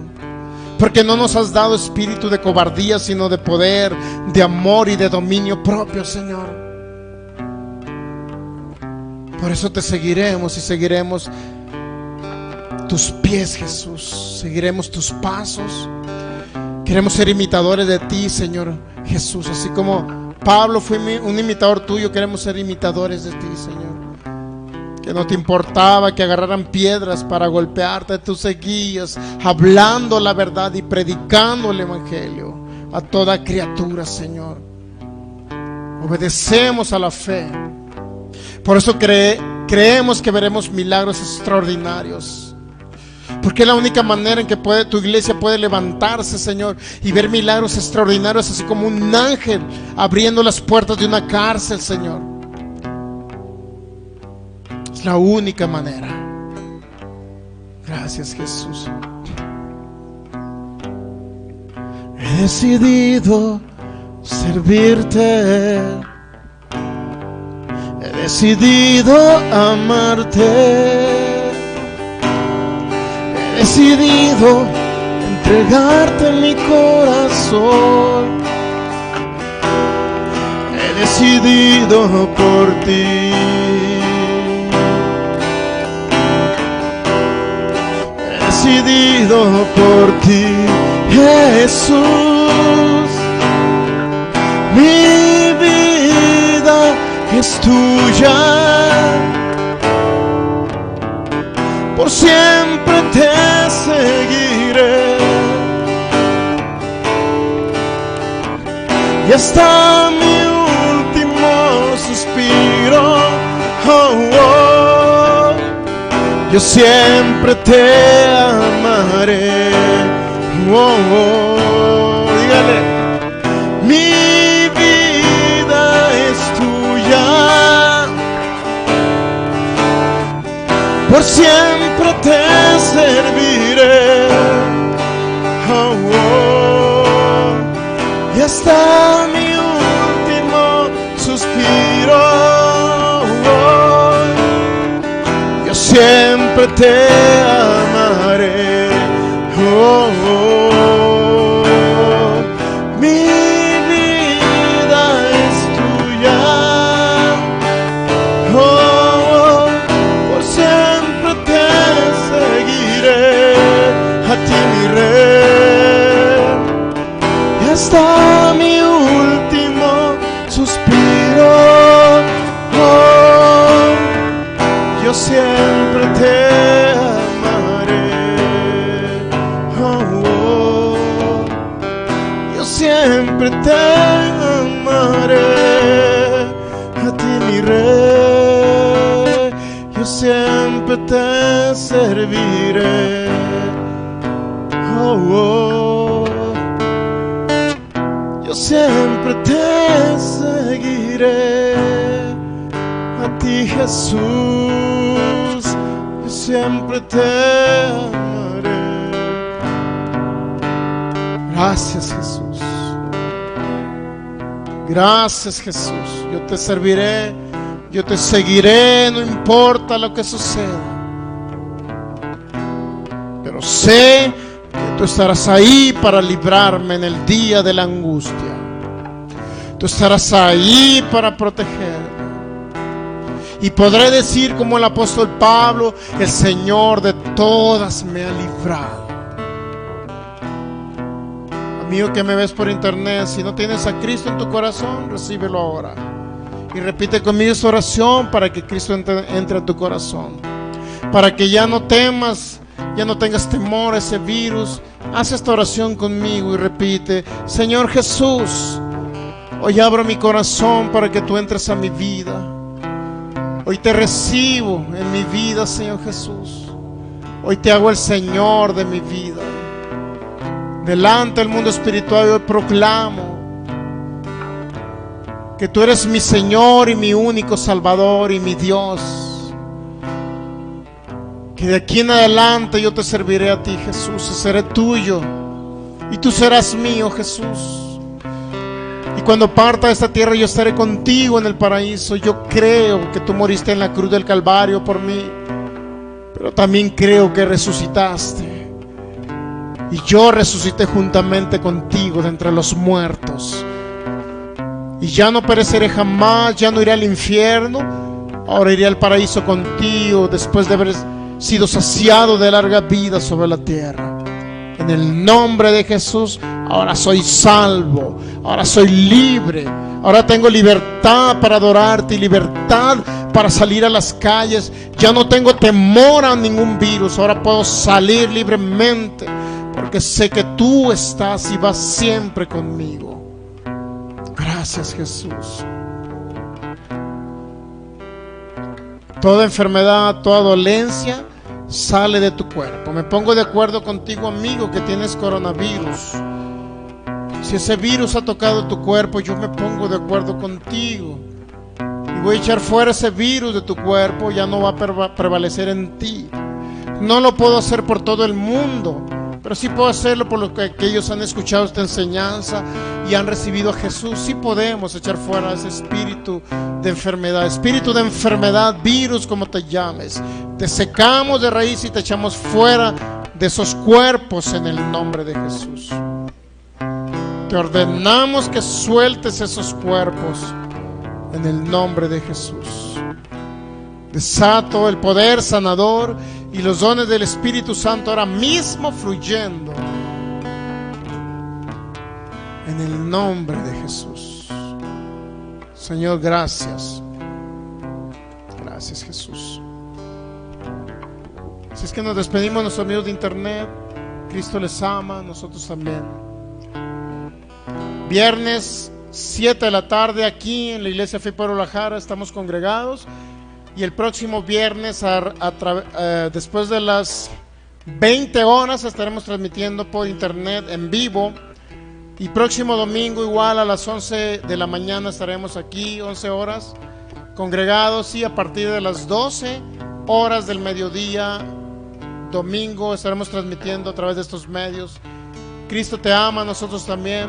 porque no nos has dado espíritu de cobardía, sino de poder, de amor y de dominio propio, Señor. Por eso te seguiremos y seguiremos tus pies, Jesús, seguiremos tus pasos. Queremos ser imitadores de ti, Señor Jesús, así como Pablo fue un imitador tuyo. Queremos ser imitadores de ti, Señor. Que no te importaba que agarraran piedras para golpearte, tú seguías hablando la verdad y predicando el evangelio a toda criatura, Señor. Obedecemos a la fe. Por eso creemos que veremos milagros extraordinarios, porque es la única manera en que tu iglesia puede levantarse, Señor, y ver milagros extraordinarios, así como un ángel abriendo las puertas de una cárcel, Señor. Es la única manera. Gracias, Jesús. He decidido servirte. He decidido amarte. He decidido entregarte mi corazón. He decidido por ti. He decidido por ti, Jesús. Mi vida es tuya. Por siempre te seguiré y hasta mi último suspiro. Oh, oh, yo siempre te amaré. Oh, oh, dígale, mi vida es tuya. Por siempre te serviré. Oh, oh, y hasta mi último suspiro. Oh, yo siempre te amaré. Oh, oh, mi vida es tuya. Oh, por siempre te seguiré, a ti mi rey, y hasta mi último suspiro. Oh, yo siempre te amaré. Oh, oh, yo siempre te amaré, a ti mi rey, yo siempre te serviré. Oh, oh, yo siempre te seguiré, a ti Jesús, yo siempre te amaré. Gracias, Jesús. Gracias, Jesús. Yo te serviré, yo te seguiré, no importa lo que suceda. Pero sé que tú estarás ahí para librarme en el día de la angustia. Tú estarás ahí para protegerme. Y podré decir como el apóstol Pablo: el Señor de todas me ha librado. Amigo que me ves por internet, si no tienes a Cristo en tu corazón, recíbelo ahora. Y repite conmigo esta oración para que Cristo entre a tu corazón. Para que ya no temas, ya no tengas temor a ese virus. Haz esta oración conmigo y repite: Señor Jesús, hoy abro mi corazón para que tú entres a mi vida. Hoy te recibo en mi vida, Señor Jesús. Hoy te hago el Señor de mi vida. Delante del mundo espiritual hoy proclamo que tú eres mi Señor y mi único Salvador y mi Dios. Que de aquí en adelante yo te serviré a ti, Jesús, y seré tuyo y tú serás mío, Jesús. Y cuando parta de esta tierra yo estaré contigo en el paraíso. Yo creo que tú moriste en la cruz del Calvario por mí, pero también creo que resucitaste. Y yo resucité juntamente contigo de entre los muertos. Y ya no pereceré jamás, ya no iré al infierno. Ahora iré al paraíso contigo después de haber sido saciado de larga vida sobre la tierra. En el nombre de Jesús, ahora soy salvo, ahora soy libre. Ahora tengo libertad para adorarte y libertad para salir a las calles. Ya no tengo temor a ningún virus, ahora puedo salir libremente. Porque sé que tú estás y vas siempre conmigo. Gracias, Jesús. Toda enfermedad, toda dolencia sale de tu cuerpo. Me pongo de acuerdo contigo, amigo, que tienes coronavirus. Si ese virus ha tocado tu cuerpo, yo me pongo de acuerdo contigo. Y voy a echar fuera ese virus de tu cuerpo. Ya no va a prevalecer en ti. No lo puedo hacer por todo el mundo, pero sí puedo hacerlo por lo que ellos han escuchado esta enseñanza y han recibido a Jesús. Sí podemos echar fuera ese espíritu de enfermedad, virus, como te llames. Te secamos de raíz y te echamos fuera de esos cuerpos en el nombre de Jesús. Te ordenamos que sueltes esos cuerpos en el nombre de Jesús. Desato el poder sanador y los dones del Espíritu Santo ahora mismo fluyendo en el nombre de Jesús. Señor, gracias. Gracias, Jesús. Si es que nos despedimos, nuestros amigos de internet. Cristo les ama, nosotros también. Viernes 7 de la tarde aquí en la iglesia Fe Pueblo La Jara estamos congregados. Y el próximo viernes, después de las 20 horas, estaremos transmitiendo por internet en vivo. Y próximo domingo, igual a las 11 de la mañana, estaremos aquí, 11 horas, congregados. Y a partir de las 12 horas del mediodía, domingo, estaremos transmitiendo a través de estos medios. Cristo te ama, nosotros también.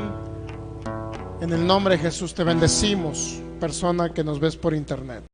En el nombre de Jesús te bendecimos, persona que nos ves por internet.